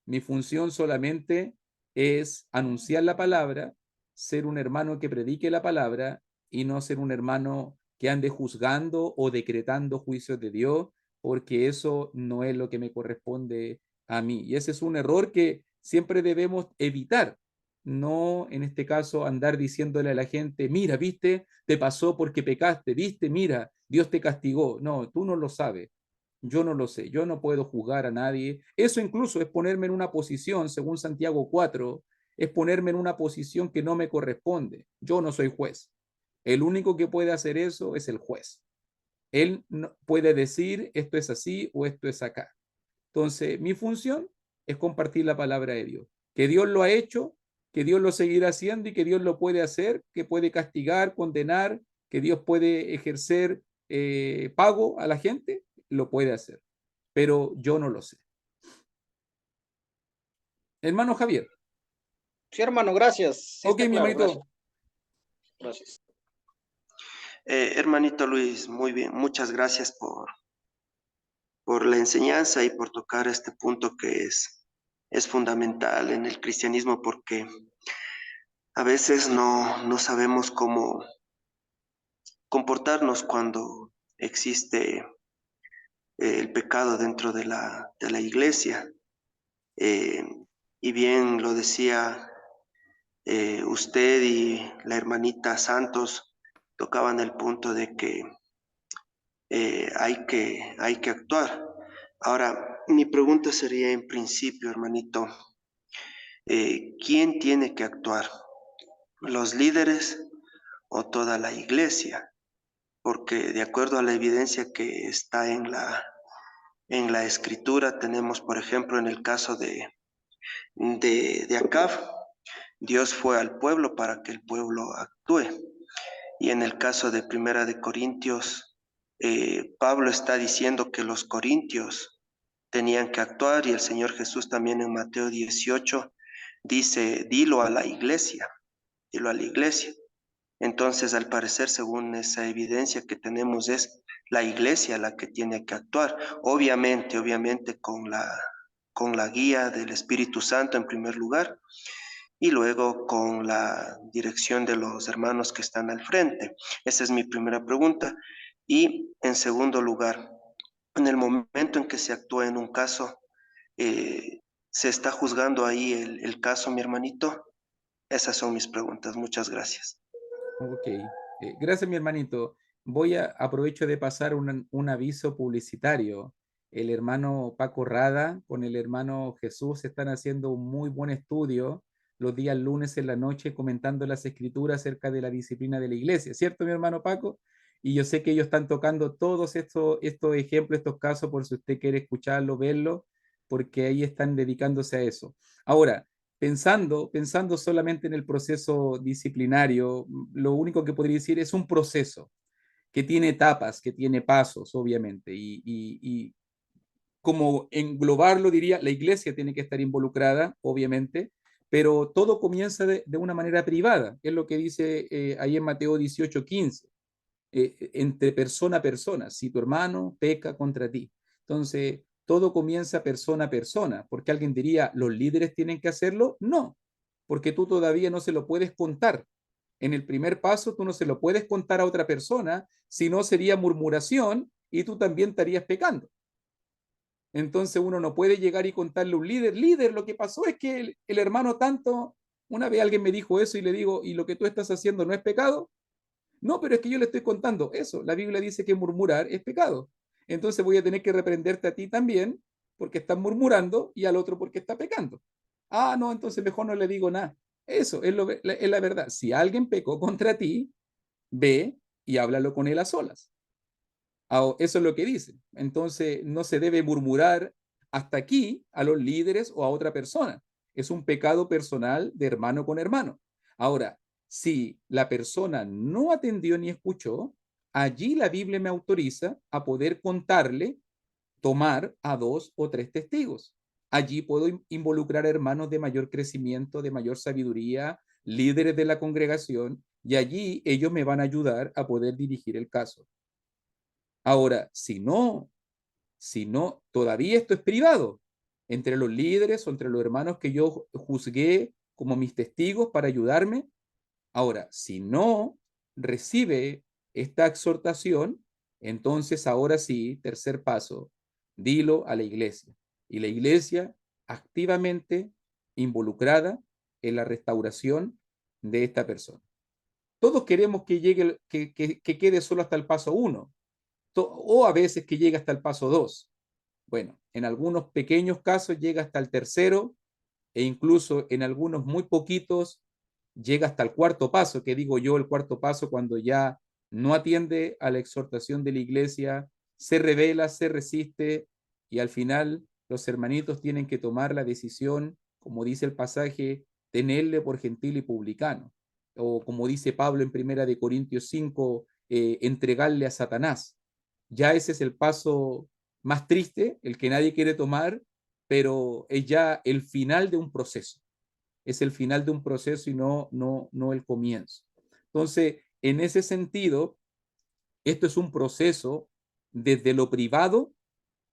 Mi función solamente es anunciar la palabra, ser un hermano que predique la palabra y no ser un hermano que ande juzgando o decretando juicios de Dios, porque eso no es lo que me corresponde a mí. Y ese es un error que siempre debemos evitar. No, en este caso, andar diciéndole a la gente, mira, viste, te pasó porque pecaste, viste, mira, Dios te castigó. No, tú no lo sabes. Yo no lo sé, yo no puedo juzgar a nadie. Eso incluso es ponerme en una posición, según Santiago 4, es ponerme en una posición que no me corresponde. Yo no soy juez. El único que puede hacer eso es el juez. Él no puede decir esto es así o esto es acá. Entonces, mi función es compartir la palabra de Dios. Que Dios lo ha hecho, que Dios lo seguirá haciendo y que Dios lo puede hacer, que puede castigar, condenar, que Dios puede ejercer pago a la gente, lo puede hacer. Pero yo no lo sé. Hermano Javier. Sí, hermano, gracias. Sí, Ok, está mi claro, hermanito. gracias. Hermanito Luis, muy bien, muchas gracias por la enseñanza y por tocar este punto que es fundamental en el cristianismo porque a veces no sabemos cómo comportarnos cuando existe el pecado dentro de la iglesia. Eh, y bien lo decía usted y la hermanita Santos tocaban el punto de que hay que actuar. Ahora, mi pregunta sería en principio, hermanito, ¿quién tiene que actuar? ¿Los líderes o toda la iglesia? Porque de acuerdo a la evidencia que está en la escritura, tenemos, por ejemplo, en el caso de Acab, Dios fue al pueblo para que el pueblo actúe. Y en el caso de Primera de Corintios, Pablo está diciendo que los corintios tenían que actuar y el Señor Jesús también en Mateo 18 dice, dilo a la iglesia, dilo a la iglesia. Entonces, al parecer, según esa evidencia que tenemos, es la iglesia la que tiene que actuar. Obviamente con la guía del Espíritu Santo en primer lugar y luego con la dirección de los hermanos que están al frente. Esa es mi primera pregunta. Y en segundo lugar, en el momento en que se actúa en un caso, ¿se está juzgando ahí el caso, mi hermanito? Esas son mis preguntas. Muchas gracias. Ok. Gracias, mi hermanito. Aprovecho de pasar un aviso publicitario. El hermano Paco Rada con el hermano Jesús están haciendo un muy buen estudio los días lunes en la noche comentando las escrituras acerca de la disciplina de la iglesia, ¿cierto, mi hermano Paco? Y yo sé que ellos están tocando todos estos ejemplos, estos casos, por si usted quiere escucharlo, verlo, porque ahí están dedicándose a eso. Ahora, pensando solamente en el proceso disciplinario, lo único que podría decir es un proceso que tiene etapas, que tiene pasos, obviamente, y como englobarlo, diría, la iglesia tiene que estar involucrada, obviamente, pero todo comienza de una manera privada, que es lo que dice ahí en Mateo 18:15, entre persona a persona, si tu hermano peca contra ti. Entonces, todo comienza persona a persona, porque alguien diría, ¿los líderes tienen que hacerlo? No, porque tú todavía no se lo puedes contar. En el primer paso, tú no se lo puedes contar a otra persona, si no sería murmuración y tú también estarías pecando. Entonces uno no puede llegar y contarle a un líder, lo que pasó es que el hermano tanto, una vez alguien me dijo eso y le digo, ¿y lo que tú estás haciendo no es pecado? No, pero es que yo le estoy contando eso. La Biblia dice que murmurar es pecado. Entonces voy a tener que reprenderte a ti también porque estás murmurando y al otro porque está pecando. Ah, no, entonces mejor no le digo nada. Eso es la verdad. Si alguien pecó contra ti, ve y háblalo con él a solas. Eso es lo que dice. Entonces, no se debe murmurar hasta aquí a los líderes o a otra persona. Es un pecado personal de hermano con hermano. Ahora, si la persona no atendió ni escuchó, allí la Biblia me autoriza a poder contarle, tomar a 2 o 3 testigos. Allí puedo involucrar a hermanos de mayor crecimiento, de mayor sabiduría, líderes de la congregación, y allí ellos me van a ayudar a poder dirigir el caso. Ahora, si no, todavía esto es privado entre los líderes o entre los hermanos que yo juzgué como mis testigos para ayudarme. Ahora, si no recibe esta exhortación, entonces ahora sí, tercer paso, dilo a la iglesia. Y la iglesia activamente involucrada en la restauración de esta persona. Todos queremos que llegue, que quede solo hasta el paso 1, o a veces que llega hasta el paso 2. Bueno, en algunos pequeños casos llega hasta el tercero e incluso en algunos muy poquitos llega hasta el cuarto paso, que digo yo, el cuarto paso cuando ya no atiende a la exhortación de la iglesia, se revela, se resiste y al final los hermanitos tienen que tomar la decisión, como dice el pasaje, tenerle por gentil y publicano. O como dice Pablo en Primera de Corintios 5, entregarle a Satanás. Ya ese es el paso más triste, el que nadie quiere tomar, pero es ya el final de un proceso. Es el final de un proceso y no el comienzo. Entonces, en ese sentido, esto es un proceso desde lo privado,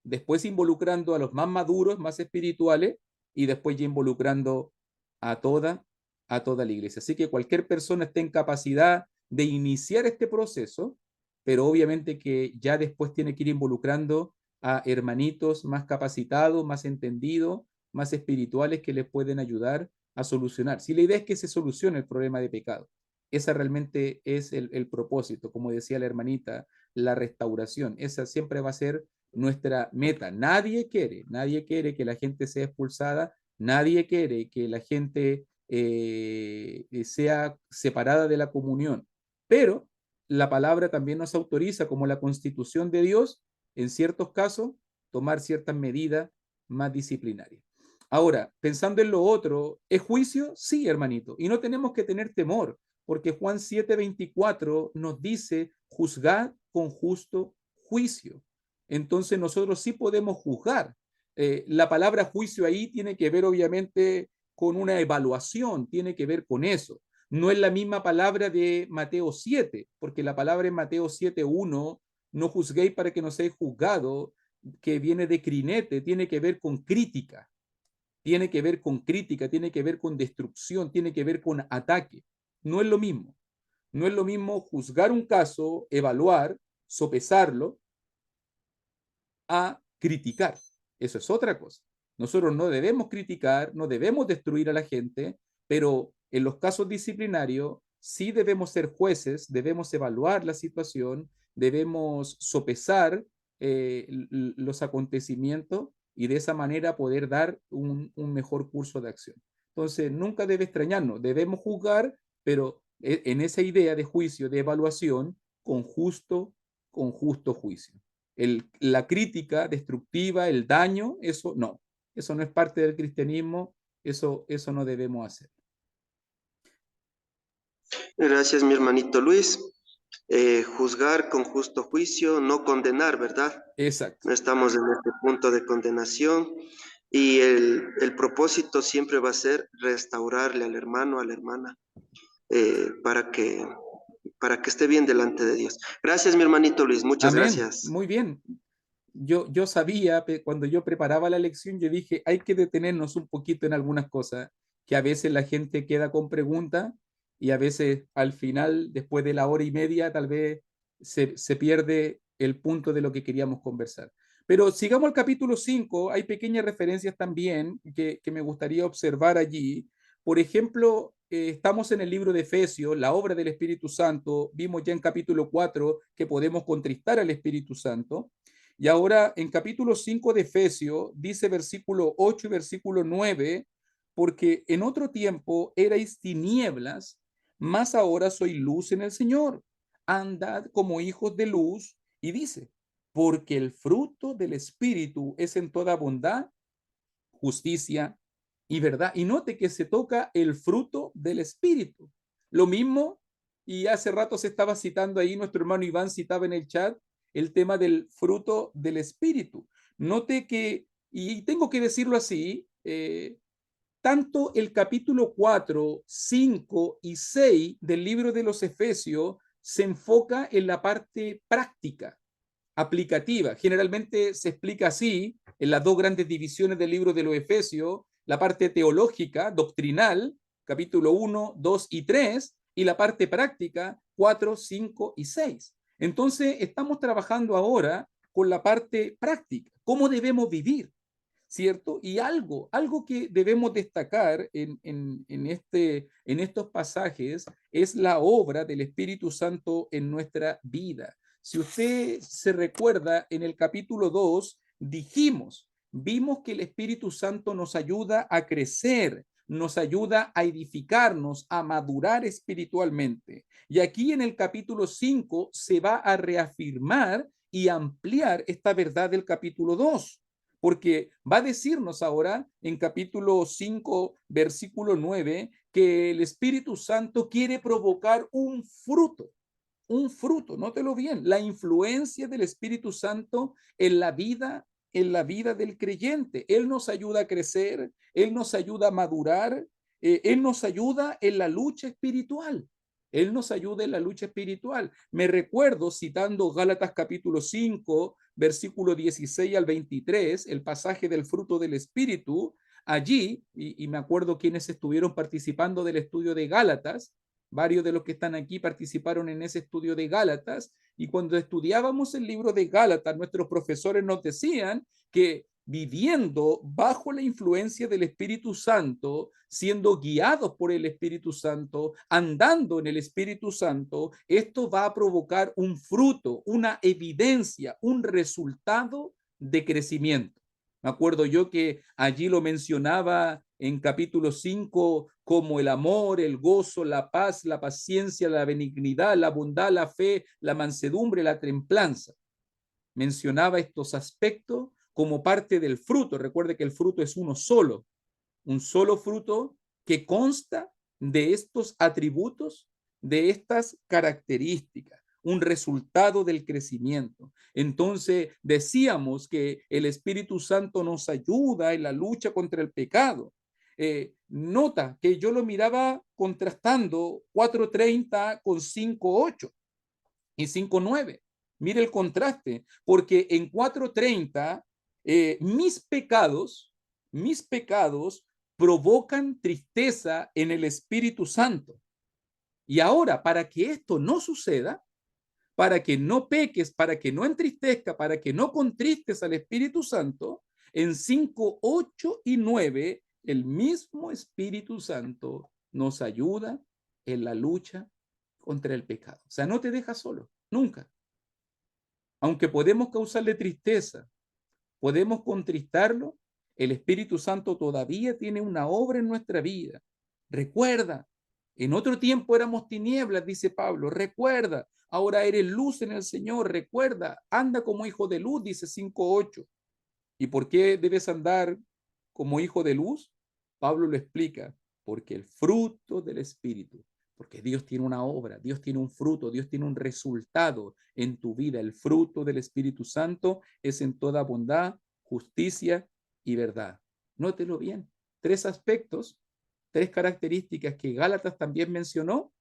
después involucrando a los más maduros, más espirituales, y después ya involucrando a toda, a toda la iglesia. Así que cualquier persona esté en capacidad de iniciar este proceso, pero obviamente que ya después tiene que ir involucrando a hermanitos más capacitados, más entendidos, más espirituales que les pueden ayudar a solucionar. Si la idea es que se solucione el problema de pecado, esa realmente es el propósito, como decía la hermanita, la restauración, esa siempre va a ser nuestra meta. Nadie quiere que la gente sea expulsada, nadie quiere que la gente sea separada de la comunión, pero la palabra también nos autoriza, como la constitución de Dios, en ciertos casos, tomar ciertas medidas más disciplinarias. Ahora, pensando en lo otro, ¿es juicio? Sí, hermanito, y no tenemos que tener temor, porque Juan 7:24 nos dice, juzgad con justo juicio. Entonces nosotros sí podemos juzgar. La palabra juicio ahí tiene que ver obviamente con una evaluación, tiene que ver con eso. No es la misma palabra de Mateo 7, porque la palabra en Mateo 7:1, no juzguéis para que no seáis juzgados, que viene de crinete, tiene que ver con crítica, tiene que ver con crítica, tiene que ver con destrucción, tiene que ver con ataque. No es lo mismo. No es lo mismo juzgar un caso, evaluar, sopesarlo, a criticar. Eso es otra cosa. Nosotros no debemos criticar, no debemos destruir a la gente, pero en los casos disciplinarios sí debemos ser jueces, debemos evaluar la situación, debemos sopesar los acontecimientos y de esa manera poder dar un mejor curso de acción. Entonces, nunca debe extrañarnos, debemos juzgar, pero en esa idea de juicio, de evaluación, con justo juicio. La crítica destructiva, el daño, eso no es parte del cristianismo Eso no debemos hacer. Gracias, mi hermanito Luis. Juzgar con justo juicio, no condenar, ¿verdad? Exacto. No estamos en este punto de condenación y el propósito siempre va a ser restaurarle al hermano, a la hermana, para que esté bien delante de Dios. Gracias, mi hermanito Luis, muchas Amén. gracias. Muy bien. Yo sabía, cuando yo preparaba la lección, yo dije, hay que detenernos un poquito en algunas cosas, que a veces la gente queda con preguntas y a veces al final, después de la hora y media, tal vez se pierde el punto de lo que queríamos conversar. Pero sigamos al capítulo 5, hay pequeñas referencias también que me gustaría observar allí. Por ejemplo, estamos en el libro de Efesios, la obra del Espíritu Santo, vimos ya en capítulo 4 que podemos contristar al Espíritu Santo. Y ahora en capítulo 5 de Efesios dice versículo 8 y versículo 9, porque en otro tiempo erais tinieblas, mas ahora soy luz en el Señor. Andad como hijos de luz. Y dice, porque el fruto del Espíritu es en toda bondad, justicia y verdad. Y note que se toca el fruto del Espíritu. Lo mismo, y hace rato se estaba citando ahí, nuestro hermano Iván citaba en el chat el tema del fruto del Espíritu. Note que, y tengo que decirlo así, tanto el capítulo 4, 5 y 6 del libro de los Efesios se enfoca en la parte práctica, aplicativa. Generalmente se explica así en las dos grandes divisiones del libro de los Efesios, la parte teológica, doctrinal, capítulo 1, 2 y 3, y la parte práctica, 4, 5 y 6. Entonces, estamos trabajando ahora con la parte práctica, cómo debemos vivir, ¿cierto? Y algo que debemos destacar en estos pasajes es la obra del Espíritu Santo en nuestra vida. Si usted se recuerda, en el capítulo 2 vimos que el Espíritu Santo nos ayuda a crecer, nos ayuda a edificarnos, a madurar espiritualmente. Y aquí en el capítulo 5 se va a reafirmar y ampliar esta verdad del capítulo 2, porque va a decirnos ahora en capítulo 5, versículo 9, que el Espíritu Santo quiere provocar un fruto, nótelo bien, la influencia del Espíritu Santo en la vida del creyente. Él nos ayuda a crecer, Él nos ayuda a madurar, Él nos ayuda en la lucha espiritual. Él nos ayuda en la lucha espiritual. Me recuerdo citando Gálatas capítulo 5, versículo 16 al 23, el pasaje del fruto del Espíritu, allí, y me acuerdo quienes estuvieron participando del estudio de Gálatas, varios de los que están aquí participaron en ese estudio de Gálatas, y cuando estudiábamos el libro de Gálatas, nuestros profesores nos decían que viviendo bajo la influencia del Espíritu Santo, siendo guiados por el Espíritu Santo, andando en el Espíritu Santo, esto va a provocar un fruto, una evidencia, un resultado de crecimiento. Me acuerdo yo que allí lo mencionaba en capítulo 5 como el amor, el gozo, la paz, la paciencia, la benignidad, la bondad, la fe, la mansedumbre, la templanza. Mencionaba estos aspectos como parte del fruto. Recuerde que el fruto es uno solo, un solo fruto que consta de estos atributos, de estas características, un resultado del crecimiento. Entonces decíamos que el Espíritu Santo nos ayuda en la lucha contra el pecado. Nota que yo lo miraba contrastando 4:30 con 5:8 y 5:9. Mire el contraste, porque en 4:30 mis pecados provocan tristeza en el Espíritu Santo. Y ahora, para que esto no suceda, para que no peques, para que no entristezca, para que no contristes al Espíritu Santo, en 5, 8 y 9, el mismo Espíritu Santo nos ayuda en la lucha contra el pecado. O sea, no te deja solo, nunca. Aunque podemos causarle tristeza, podemos contristarlo, el Espíritu Santo todavía tiene una obra en nuestra vida. Recuerda, en otro tiempo éramos tinieblas, dice Pablo, recuerda, ahora eres luz en el Señor, recuerda, anda como hijo de luz, dice 5:8. ¿Y por qué debes andar como hijo de luz? Pablo lo explica, porque el fruto del Espíritu, porque Dios tiene una obra, Dios tiene un fruto, Dios tiene un resultado en tu vida. El fruto del Espíritu Santo es en toda bondad, justicia y verdad. Nótelo bien. 3 aspectos, 3 características que Gálatas también mencionó,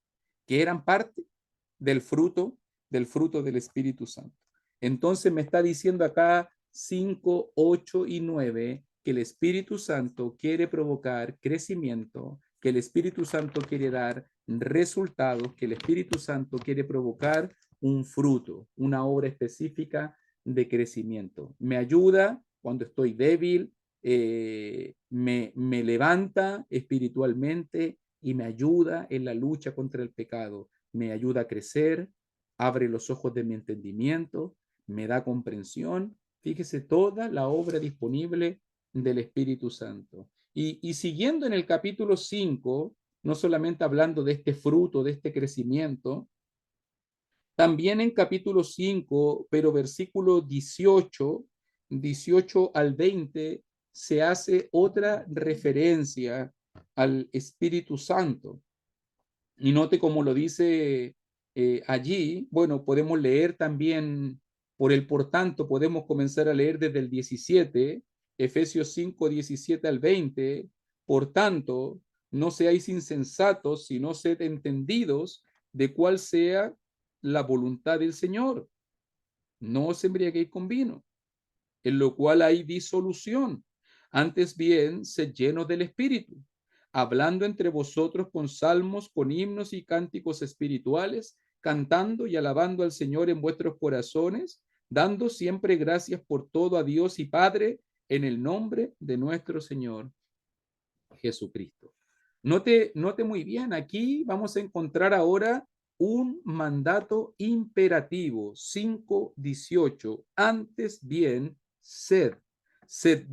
que eran parte del fruto del Espíritu Santo. Entonces me está diciendo acá 5, 8 y 9 que el Espíritu Santo quiere provocar crecimiento, que el Espíritu Santo quiere dar resultados, que el Espíritu Santo quiere provocar un fruto, una obra específica de crecimiento. Me ayuda cuando estoy débil, me levanta espiritualmente y me ayuda en la lucha contra el pecado. Me ayuda a crecer, abre los ojos de mi entendimiento, me da comprensión. Fíjese toda la obra disponible del Espíritu Santo. Y siguiendo en el capítulo 5, no solamente hablando de este fruto, de este crecimiento, también en capítulo 5, pero versículo 18 al 20, se hace otra referencia al Espíritu Santo. Y note cómo lo dice allí. Bueno, podemos leer también por tanto, podemos comenzar a leer desde el 17, Efesios 5, 17 al 20. Por tanto, no seáis insensatos, sino sed entendidos de cuál sea la voluntad del Señor. No os embriaguéis con vino, en lo cual hay disolución. Antes bien, sed llenos del Espíritu, hablando entre vosotros con salmos, con himnos y cánticos espirituales, cantando y alabando al Señor en vuestros corazones, dando siempre gracias por todo a Dios y Padre en el nombre de nuestro Señor Jesucristo. Note muy bien, aquí vamos a encontrar ahora un mandato imperativo, 5:18. Antes bien, sed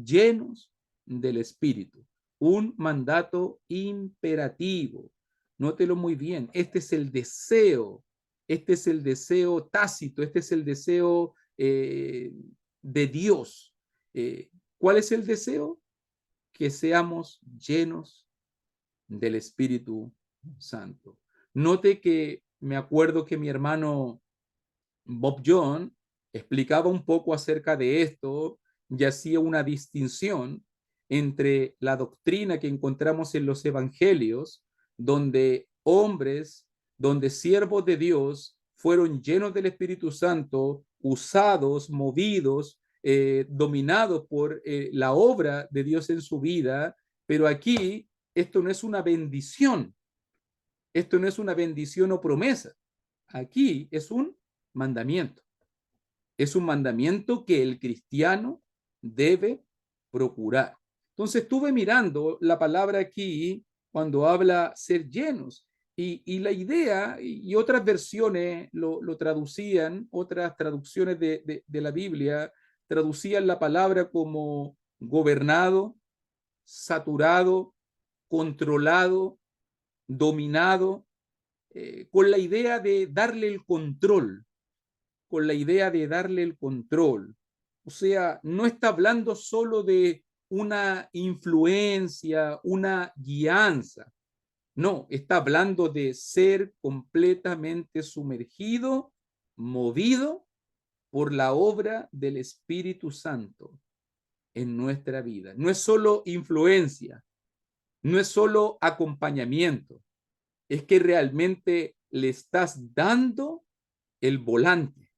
llenos del Espíritu. Un mandato imperativo. Nótelo muy bien, este es el deseo tácito, este es el deseo de Dios. ¿Cuál es el deseo? Que seamos llenos del Espíritu Santo. Note que me acuerdo que mi hermano Bob John explicaba un poco acerca de esto y hacía una distinción entre la doctrina que encontramos en los evangelios, donde hombres, donde siervos de Dios fueron llenos del Espíritu Santo, usados, movidos, dominados por la obra de Dios en su vida, pero aquí esto no es una bendición, esto no es una bendición o promesa, aquí es un mandamiento. Es un mandamiento que el cristiano debe procurar. Entonces estuve mirando la palabra aquí cuando habla ser llenos y la idea y otras versiones lo traducían, otras traducciones de la Biblia traducían la palabra como gobernado, saturado, controlado, dominado, con la idea de darle el control, con la idea de darle el control. O sea, no está hablando solo de una influencia, una guianza. No, está hablando de ser completamente sumergido, movido por la obra del Espíritu Santo en nuestra vida. No es solo influencia, no es solo acompañamiento, es que realmente le estás dando el volante,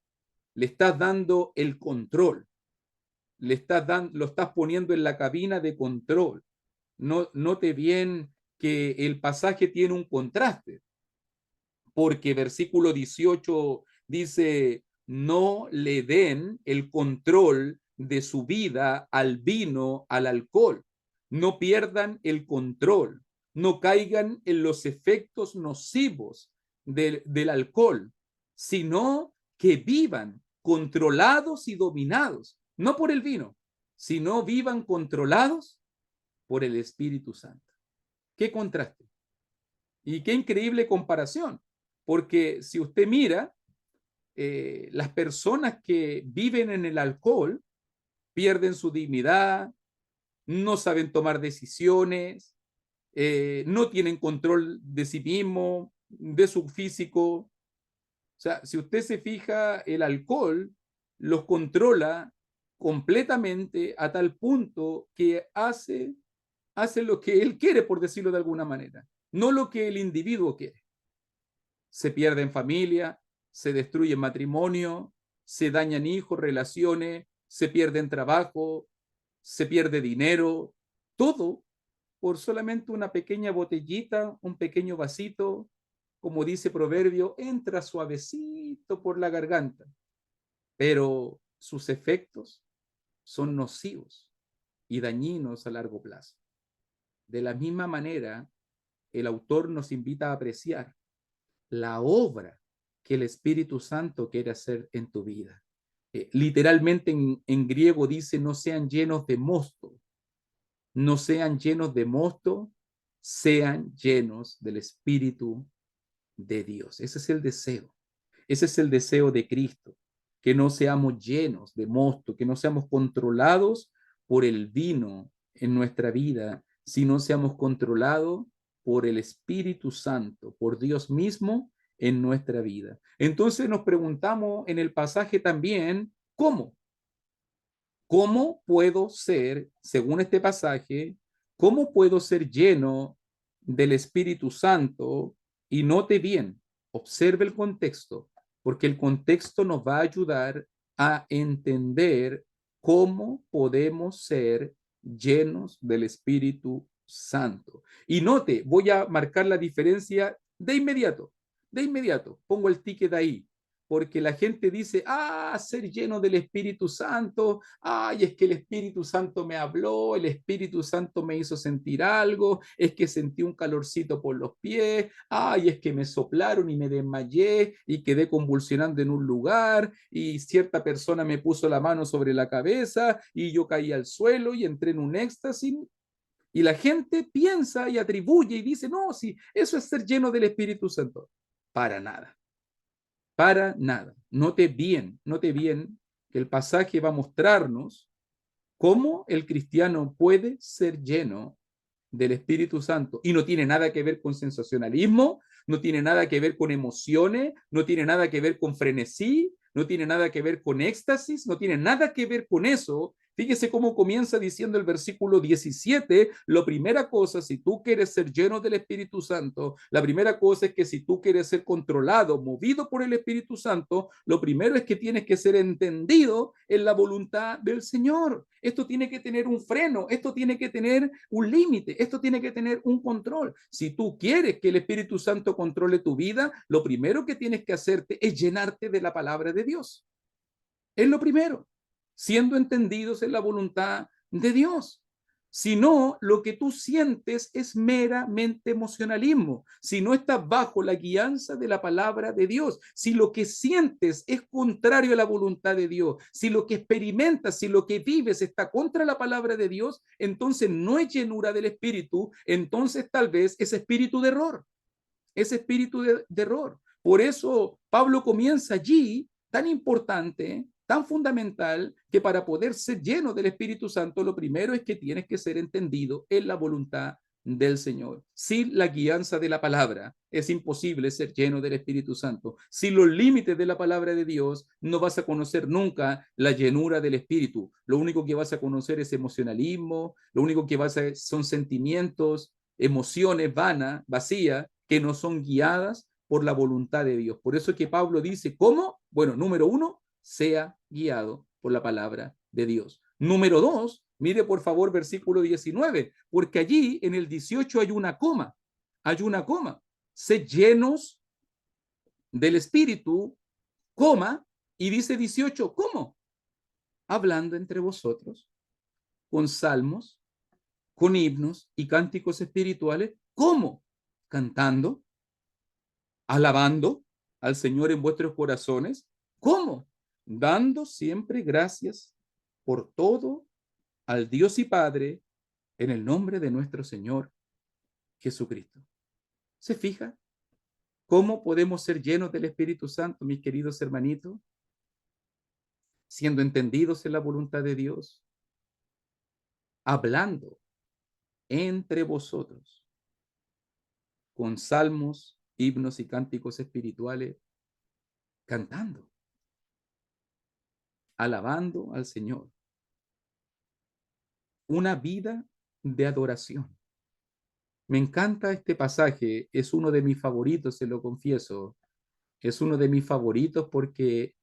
le estás dando el control, lo estás poniendo en la cabina de control. No, note bien que el pasaje tiene un contraste, porque versículo 18 dice, no le den el control de su vida al vino, al alcohol, no pierdan el control, no caigan en los efectos nocivos del alcohol, sino que vivan controlados y dominados, no por el vino, sino vivan controlados por el Espíritu Santo. ¿Qué contraste? Y qué increíble comparación, porque si usted mira, las personas que viven en el alcohol pierden su dignidad, no saben tomar decisiones, no tienen control de sí mismo, de su físico. O sea, si usted se fija, el alcohol los controla completamente a tal punto que hace lo que él quiere, por decirlo de alguna manera, no lo que el individuo quiere. Se pierde en familia, se destruye matrimonio, se dañan hijos, relaciones, se pierde en trabajo, se pierde dinero, todo por solamente una pequeña botellita, un pequeño vasito, como dice Proverbio, entra suavecito por la garganta, pero sus efectos son nocivos y dañinos a largo plazo. De la misma manera, el autor nos invita a apreciar la obra que el Espíritu Santo quiere hacer en tu vida. Literalmente en griego dice, no sean llenos de mosto, no sean llenos de mosto, sean llenos del Espíritu de Dios. Ese es el deseo. Ese es el deseo de Cristo, que no seamos llenos de mosto, que no seamos controlados por el vino en nuestra vida, sino seamos controlados por el Espíritu Santo, por Dios mismo en nuestra vida. Entonces nos preguntamos en el pasaje también, ¿cómo? ¿Cómo puedo ser, según este pasaje, cómo puedo ser lleno del Espíritu Santo? Y note bien, observe el contexto, porque el contexto nos va a ayudar a entender cómo podemos ser llenos del Espíritu Santo. Y note, voy a marcar la diferencia de inmediato, pongo el ticket ahí, porque la gente dice, ser lleno del Espíritu Santo, es que el Espíritu Santo me habló, el Espíritu Santo me hizo sentir algo, es que sentí un calorcito por los pies, es que me soplaron y me desmayé y quedé convulsionando en un lugar y cierta persona me puso la mano sobre la cabeza y yo caí al suelo y entré en un éxtasis. Y la gente piensa y atribuye y dice, no, sí, eso es ser lleno del Espíritu Santo. Para nada. Para nada. Note bien que el pasaje va a mostrarnos cómo el cristiano puede ser lleno del Espíritu Santo. Y no tiene nada que ver con sensacionalismo, no tiene nada que ver con emociones, no tiene nada que ver con frenesí, no tiene nada que ver con éxtasis, no tiene nada que ver con eso. Fíjese cómo comienza diciendo el versículo 17, la primera cosa, si tú quieres ser lleno del Espíritu Santo, la primera cosa es que si tú quieres ser controlado, movido por el Espíritu Santo, lo primero es que tienes que ser entendido en la voluntad del Señor. Esto tiene que tener un freno, esto tiene que tener un límite, esto tiene que tener un control. Si tú quieres que el Espíritu Santo controle tu vida, lo primero que tienes que hacerte es llenarte de la palabra de Dios. Es lo primero, siendo entendidos en la voluntad de Dios. Si no, lo que tú sientes es meramente emocionalismo. Si no estás bajo la guianza de la palabra de Dios, si lo que sientes es contrario a la voluntad de Dios, si lo que experimentas, si lo que vives está contra la palabra de Dios, entonces no es llenura del espíritu, entonces tal vez es espíritu de error. Es espíritu de error. Por eso Pablo comienza allí, tan importante, tan fundamental, que para poder ser lleno del Espíritu Santo, lo primero es que tienes que ser entendido en la voluntad del Señor. Sin la guianza de la palabra, es imposible ser lleno del Espíritu Santo. Sin los límites de la palabra de Dios, no vas a conocer nunca la llenura del Espíritu. Lo único que vas a conocer es emocionalismo, lo único que vas a son sentimientos, emociones vanas, vacías, que no son guiadas por la voluntad de Dios. Por eso es que Pablo dice, ¿cómo? Bueno, número uno, sea guiado por la palabra de Dios. Número dos, mire por favor versículo 19, porque allí en el 18 hay una coma, Sed llenos del Espíritu, coma, y dice 18, ¿cómo? Hablando entre vosotros, con salmos, con himnos y cánticos espirituales, ¿cómo? Cantando, alabando al Señor en vuestros corazones. ¿Cómo? Dando siempre gracias por todo al Dios y Padre en el nombre de nuestro Señor Jesucristo. ¿Se fija cómo podemos ser llenos del Espíritu Santo, mis queridos hermanitos? Siendo entendidos en la voluntad de Dios, hablando entre vosotros con salmos, himnos y cánticos espirituales, cantando, alabando al Señor. Una vida de adoración. Me encanta este pasaje, es uno de mis favoritos, se lo confieso. Es uno de mis favoritos porque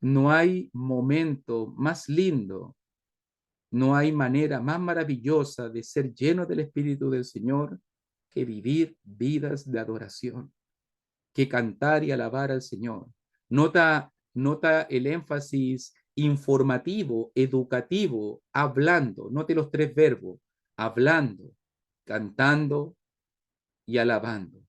no hay momento más lindo, no hay manera más maravillosa de ser lleno del Espíritu del Señor que vivir vidas de adoración, que cantar y alabar al Señor. Nota el énfasis informativo, educativo, hablando. Note los tres verbos: hablando, cantando y alabando.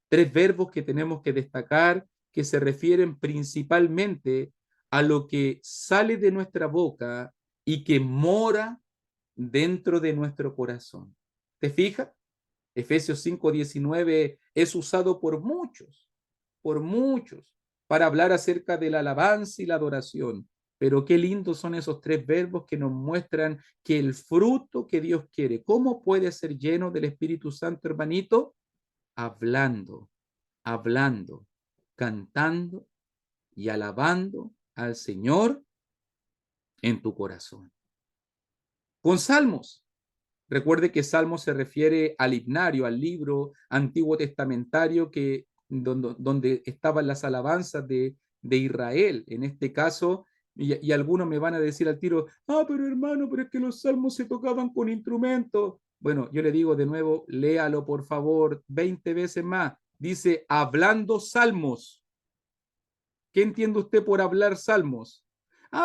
Tres verbos que tenemos que destacar, que se refieren principalmente a lo que sale de nuestra boca y que mora dentro de nuestro corazón. ¿Te fijas? Efesios 5:19 es usado por muchos, para hablar acerca de la alabanza y la adoración. Pero qué lindos son esos tres verbos que nos muestran que el fruto que Dios quiere. ¿Cómo puede ser lleno del Espíritu Santo, hermanito? Hablando, cantando y alabando al Señor en tu corazón. Con salmos. Recuerde que salmo se refiere al himnario, al libro antiguo testamentario donde estaban las alabanzas de Israel. En este caso, y algunos me van a decir al tiro, pero hermano, pero es que los salmos se tocaban con instrumentos. Bueno, yo le digo de nuevo, léalo por favor 20 veces más. Dice, hablando salmos. ¿Qué entiende usted por hablar salmos?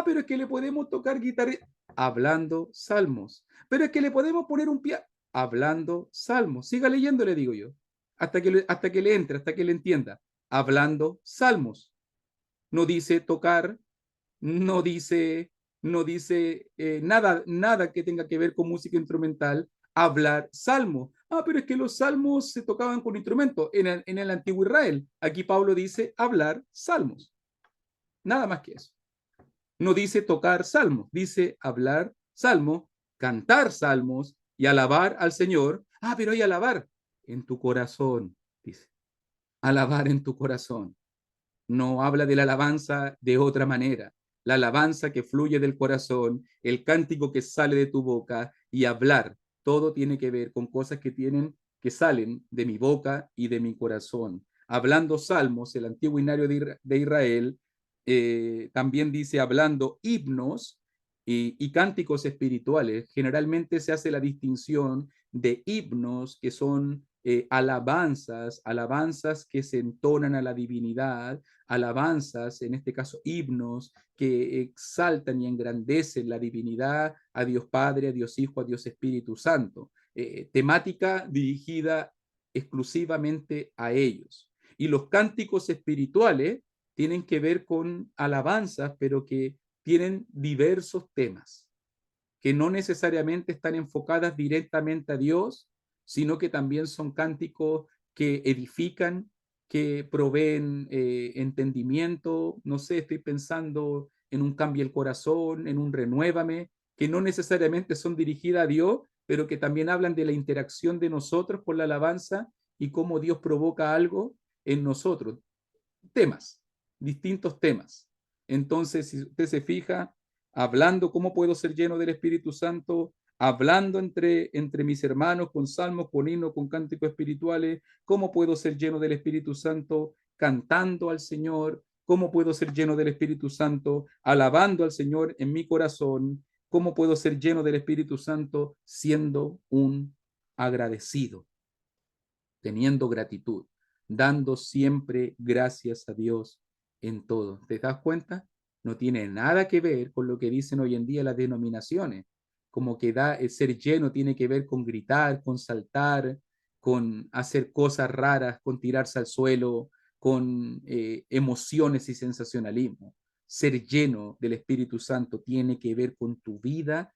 Pero es que le podemos tocar guitarra. Hablando salmos. Pero es que le podemos poner un piano. Hablando salmos. Siga leyendo, le digo yo. Hasta que le entre, hasta que le entienda. Hablando salmos. No dice tocar, no dice nada que tenga que ver con música instrumental. Hablar salmos. Pero es que los salmos se tocaban con instrumentos en el antiguo Israel. Aquí Pablo dice hablar salmos. Nada más que eso. No dice tocar salmos, dice hablar salmos, cantar salmos y alabar al Señor. Pero hay alabar en tu corazón, dice. Alabar en tu corazón. No habla de la alabanza de otra manera. La alabanza que fluye del corazón, el cántico que sale de tu boca y hablar. Todo tiene que ver con cosas que salen de mi boca y de mi corazón. Hablando salmos, el antiguo himnario de Israel, también dice hablando himnos y cánticos espirituales. Generalmente se hace la distinción de himnos que son alabanzas que se entonan a la divinidad, alabanzas, en este caso himnos, que exaltan y engrandecen la divinidad, a Dios Padre, a Dios Hijo, a Dios Espíritu Santo. Temática dirigida exclusivamente a ellos. Y los cánticos espirituales tienen que ver con alabanzas, pero que tienen diversos temas, que no necesariamente están enfocadas directamente a Dios, sino que también son cánticos que edifican, que proveen entendimiento. No sé, estoy pensando en un cambio el corazón, en un renuévame, que no necesariamente son dirigidas a Dios, pero que también hablan de la interacción de nosotros con la alabanza y cómo Dios provoca algo en nosotros. Temas, distintos temas. Entonces, si usted se fija, hablando cómo puedo ser lleno del Espíritu Santo, hablando entre mis hermanos con salmos, con himnos, con cánticos espirituales, cómo puedo ser lleno del Espíritu Santo, cantando al Señor, cómo puedo ser lleno del Espíritu Santo, alabando al Señor en mi corazón, cómo puedo ser lleno del Espíritu Santo siendo un agradecido, teniendo gratitud, dando siempre gracias a Dios en todo. ¿Te das cuenta? No tiene nada que ver con lo que dicen hoy en día las denominaciones, como que ser lleno tiene que ver con gritar, con saltar, con hacer cosas raras, con tirarse al suelo, con emociones y sensacionalismo. Ser lleno del Espíritu Santo tiene que ver con tu vida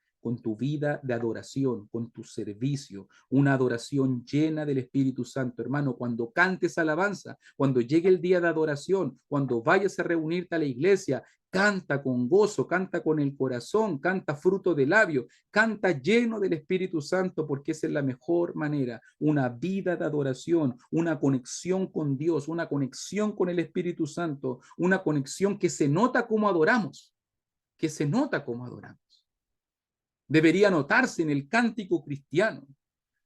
de adoración, con tu servicio, una adoración llena del Espíritu Santo. Hermano, cuando cantes alabanza, cuando llegue el día de adoración, cuando vayas a reunirte a la iglesia, Canta con gozo, canta con el corazón, canta fruto de labio, canta lleno del Espíritu Santo, porque esa es la mejor manera, una vida de adoración, una conexión con Dios, una conexión con el Espíritu Santo, una conexión que se nota como adoramos, que se nota como adoramos. Debería notarse en el cántico cristiano,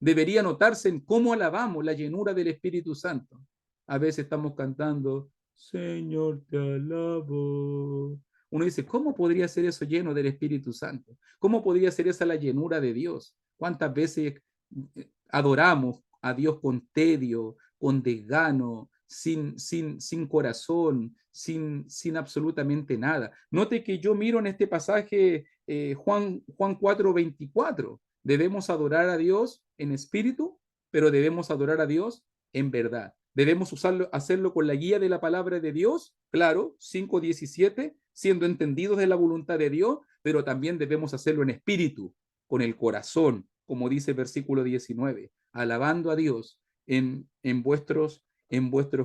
debería notarse en cómo alabamos la llenura del Espíritu Santo. A veces estamos cantando, Señor, te alabo. Uno dice, ¿cómo podría ser eso lleno del Espíritu Santo? ¿Cómo podría ser esa la llenura de Dios? ¿Cuántas veces adoramos a Dios con tedio, con desgano, sin corazón, sin absolutamente nada? Note que yo miro en este pasaje Juan 4:24. Debemos adorar a Dios en espíritu, pero debemos adorar a Dios en verdad. Debemos hacerlo con la guía de la palabra de Dios, claro, 5:17, siendo entendidos de la voluntad de Dios, pero también debemos hacerlo en espíritu, con el corazón, como dice el versículo 19, alabando a Dios en vuestros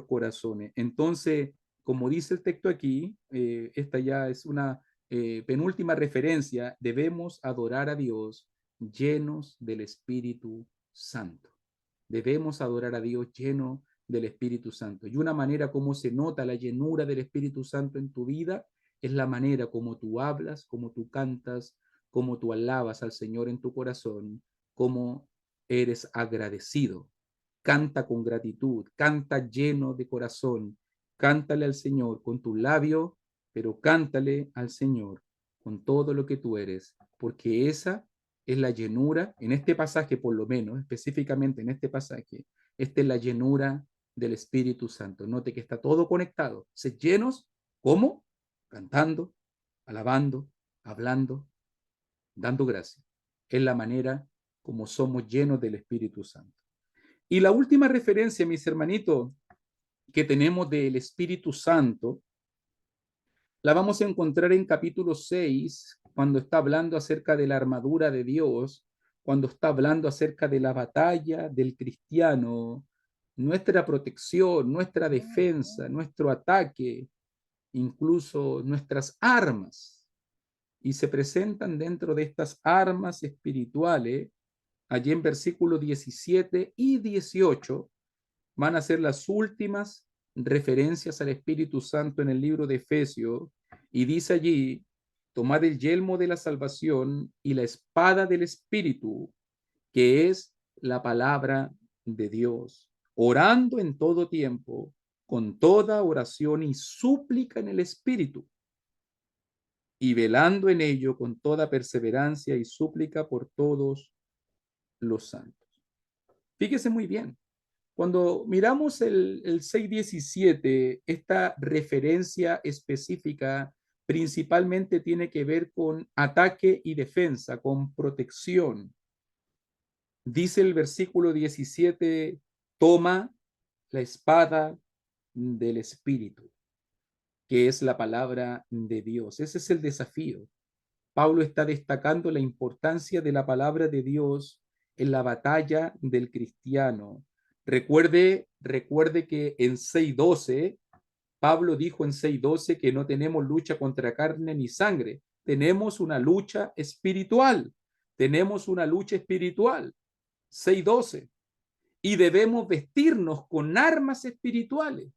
corazones. Entonces, como dice el texto aquí, esta ya es una penúltima referencia, debemos adorar a Dios llenos del Espíritu Santo. Debemos adorar a Dios lleno del Espíritu Santo. Y una manera como se nota la llenura del Espíritu Santo en tu vida es la manera como tú hablas, como tú cantas, como tú alabas al Señor en tu corazón, como eres agradecido. Canta con gratitud, canta lleno de corazón, cántale al Señor con tu labio, pero cántale al Señor con todo lo que tú eres, porque esa es la llenura, en este pasaje por lo menos, específicamente en este pasaje, esta es la llenura del Espíritu Santo. Note que está todo conectado. Se llenos, ¿cómo? Cantando, alabando, hablando, dando gracias. Es la manera como somos llenos del Espíritu Santo. Y la última referencia, mis hermanitos, que tenemos del Espíritu Santo, la vamos a encontrar en capítulo 6, cuando está hablando acerca de la armadura de Dios, cuando está hablando acerca de la batalla del cristiano, nuestra protección, nuestra defensa, nuestro ataque, incluso nuestras armas. Y se presentan dentro de estas armas espirituales, allí en versículos 17 y 18, van a ser las últimas referencias al Espíritu Santo en el libro de Efesios, y dice allí, tomad el yelmo de la salvación y la espada del Espíritu, que es la palabra de Dios, orando en todo tiempo, con toda oración y súplica en el Espíritu, y velando en ello con toda perseverancia y súplica por todos los santos. Fíjese muy bien. Cuando miramos el 6:17, esta referencia específica principalmente tiene que ver con ataque y defensa, con protección. Dice el versículo 17, toma la espada del Espíritu, que es la palabra de Dios. Ese es el desafío. Pablo está destacando la importancia de la palabra de Dios en la batalla del cristiano. Recuerde que en 6:12, Pablo dijo en 6:12 que no tenemos lucha contra carne ni sangre, tenemos una lucha espiritual, 6:12, y debemos vestirnos con armas espirituales,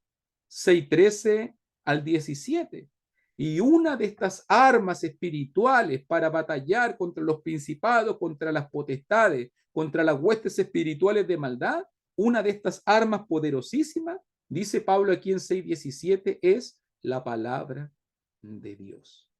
6:13 al 17. Y una de estas armas espirituales para batallar contra los principados, contra las potestades, contra las huestes espirituales de maldad, una de estas armas poderosísimas, dice Pablo aquí en 6:17, es la palabra de Dios.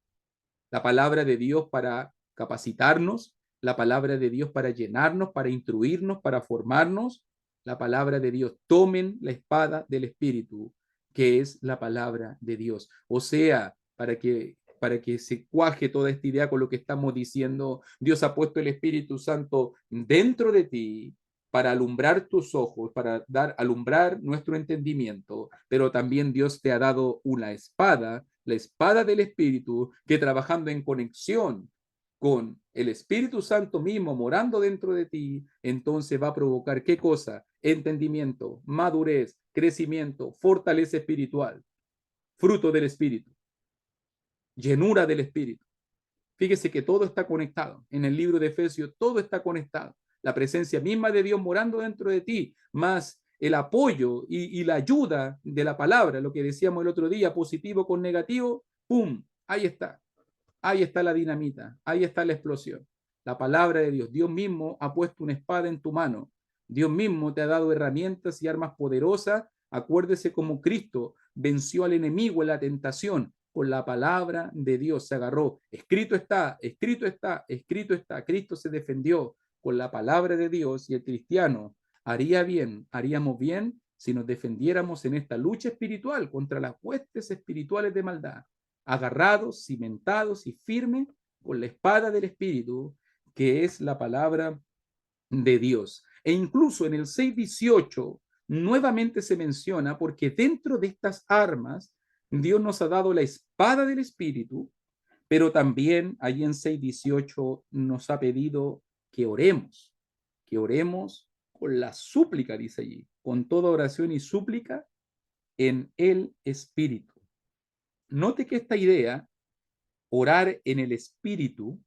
La palabra de Dios para capacitarnos, la palabra de Dios para llenarnos, para instruirnos, para formarnos, la palabra de Dios. Tomen la espada del Espíritu, que es la palabra de Dios. O sea, para que se cuaje toda esta idea con lo que estamos diciendo, Dios ha puesto el Espíritu Santo dentro de ti para alumbrar tus ojos, para alumbrar nuestro entendimiento, pero también Dios te ha dado una espada, la espada del Espíritu, que trabajando en conexión con el Espíritu Santo mismo morando dentro de ti, entonces va a provocar ¿qué cosa? Entendimiento, madurez, crecimiento, fortaleza espiritual, fruto del Espíritu. llenura del Espíritu. Fíjese que todo está conectado. En el libro de Efesios todo está conectado. La presencia misma de Dios morando dentro de ti, más el apoyo y la ayuda de la palabra, lo que decíamos el otro día, positivo con negativo, ¡pum! Ahí está. Ahí está la dinamita, ahí está la explosión. La palabra de Dios. Dios mismo ha puesto una espada en tu mano. Dios mismo te ha dado herramientas y armas poderosas. Acuérdese cómo Cristo venció al enemigo en la tentación. Con la palabra de Dios se agarró. Escrito está, escrito está, escrito está. Cristo se defendió con la palabra de Dios y el cristiano haríamos bien si nos defendiéramos en esta lucha espiritual contra las huestes espirituales de maldad, agarrados, cimentados y firmes con la espada del Espíritu, que es la palabra de Dios. E incluso en el 6:18 nuevamente se menciona, porque dentro de estas armas Dios nos ha dado la espada del Espíritu, pero también allí en 6:18 nos ha pedido que oremos con la súplica, dice allí, con toda oración y súplica en el Espíritu. Note que esta idea, orar en el Espíritu,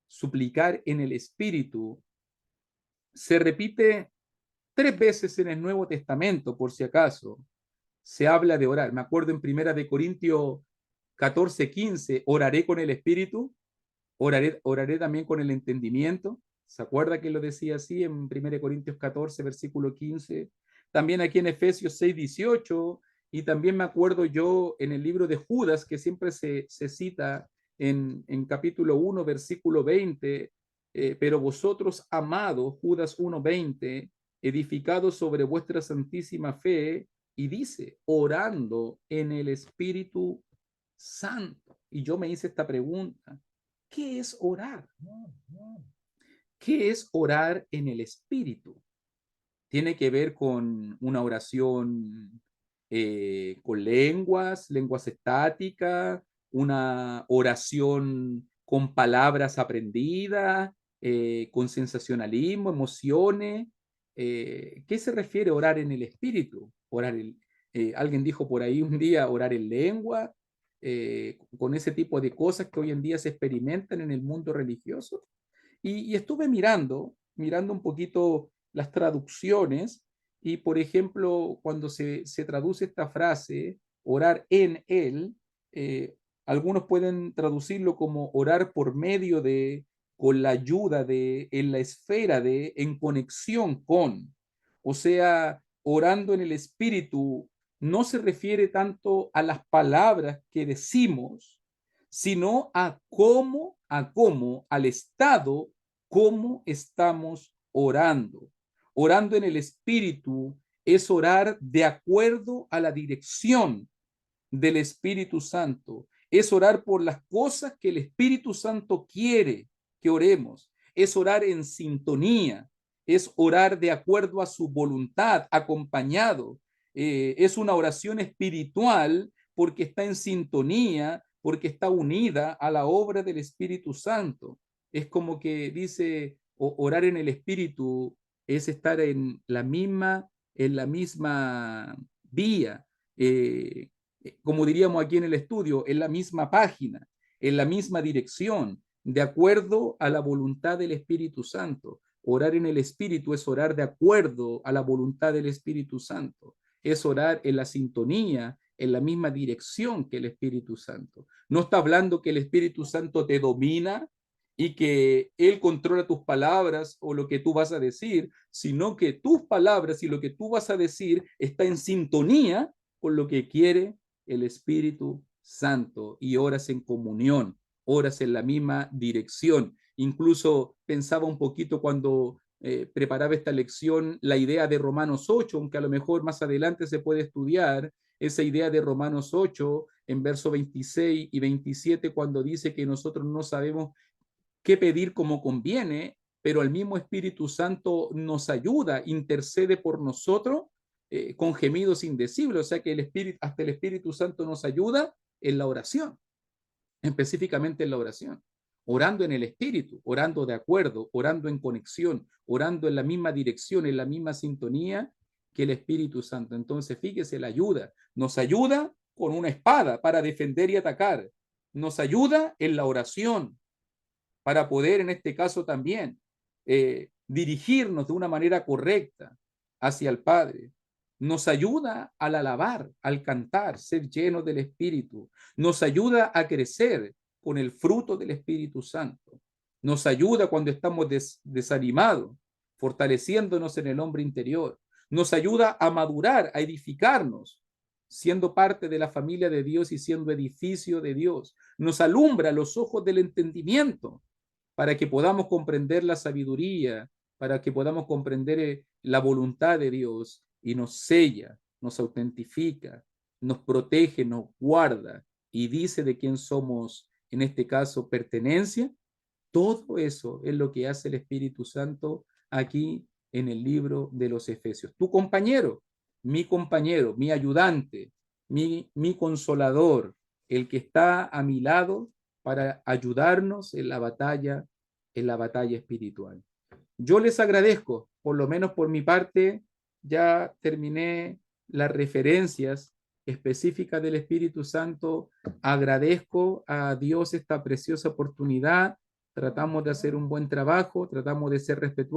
suplicar en el Espíritu, se repite 3 veces en el Nuevo Testamento, por si acaso. Se habla de orar. Me acuerdo en 1 Corintios 14:15, oraré con el Espíritu, oraré también con el entendimiento. ¿Se acuerda que lo decía así en 1 Corintios 14, versículo 15? También aquí en Efesios 6:18, y también me acuerdo yo en el libro de Judas, que siempre se cita en capítulo 1, versículo 20, pero vosotros, amados, Judas 1:20, edificados sobre vuestra santísima fe, y dice, orando en el Espíritu Santo. Y yo me hice esta pregunta, ¿qué es orar? ¿Qué es orar en el Espíritu? Tiene que ver con una oración con lenguas estáticas, una oración con palabras aprendidas, con sensacionalismo, emociones. ¿Qué se refiere a orar en el Espíritu? Alguien dijo por ahí un día orar en lengua, con ese tipo de cosas que hoy en día se experimentan en el mundo religioso. Y estuve mirando un poquito las traducciones y, por ejemplo, cuando se traduce esta frase, orar en él, algunos pueden traducirlo como orar por medio de, con la ayuda de, en la esfera de, en conexión con. O sea, orando en el Espíritu no se refiere tanto a las palabras que decimos, sino a cómo, al estado, cómo estamos orando. Orando en el Espíritu es orar de acuerdo a la dirección del Espíritu Santo. Es orar por las cosas que el Espíritu Santo quiere que oremos. Es orar en sintonía. Es orar de acuerdo a su voluntad, acompañado. Es una oración espiritual porque está en sintonía, porque está unida a la obra del Espíritu Santo. Es como que dice, orar en el Espíritu es estar en la misma vía, como diríamos aquí en el estudio, en la misma página, en la misma dirección, de acuerdo a la voluntad del Espíritu Santo. Orar en el Espíritu es orar de acuerdo a la voluntad del Espíritu Santo. Es orar en la sintonía, en la misma dirección que el Espíritu Santo. No está hablando que el Espíritu Santo te domina y que Él controla tus palabras o lo que tú vas a decir, sino que tus palabras y lo que tú vas a decir está en sintonía con lo que quiere el Espíritu Santo, y oras en comunión, oras en la misma dirección. Incluso pensaba un poquito cuando preparaba esta lección la idea de Romanos 8, aunque a lo mejor más adelante se puede estudiar esa idea de Romanos 8 en verso 26 y 27, cuando dice que nosotros no sabemos qué pedir como conviene, pero el mismo Espíritu Santo nos ayuda, intercede por nosotros con gemidos indecibles. O sea que hasta el Espíritu Santo nos ayuda en la oración, específicamente en la oración, orando en el Espíritu, orando de acuerdo, orando en conexión, orando en la misma dirección, en la misma sintonía que el Espíritu Santo. Entonces, fíjese, la ayuda nos ayuda con una espada para defender y atacar, nos ayuda en la oración para poder, en este caso también, dirigirnos de una manera correcta hacia el Padre. Nos ayuda al alabar, al cantar, ser llenos del Espíritu. Nos ayuda a crecer con el fruto del Espíritu Santo. Nos ayuda cuando estamos desanimados, fortaleciéndonos en el hombre interior. Nos ayuda a madurar, a edificarnos, siendo parte de la familia de Dios y siendo edificio de Dios. Nos alumbra los ojos del entendimiento para que podamos comprender la sabiduría, para que podamos comprender la voluntad de Dios, y nos sella, nos autentifica, nos protege, nos guarda y dice de quién somos, en este caso, pertenencia. Todo eso es lo que hace el Espíritu Santo aquí en el libro de los Efesios. Tu compañero, mi ayudante, mi consolador, el que está a mi lado para ayudarnos en la batalla espiritual. Yo les agradezco, por lo menos por mi parte, ya terminé las referencias específicas del Espíritu Santo. Agradezco a Dios esta preciosa oportunidad. Tratamos de hacer un buen trabajo, tratamos de ser respetuosos.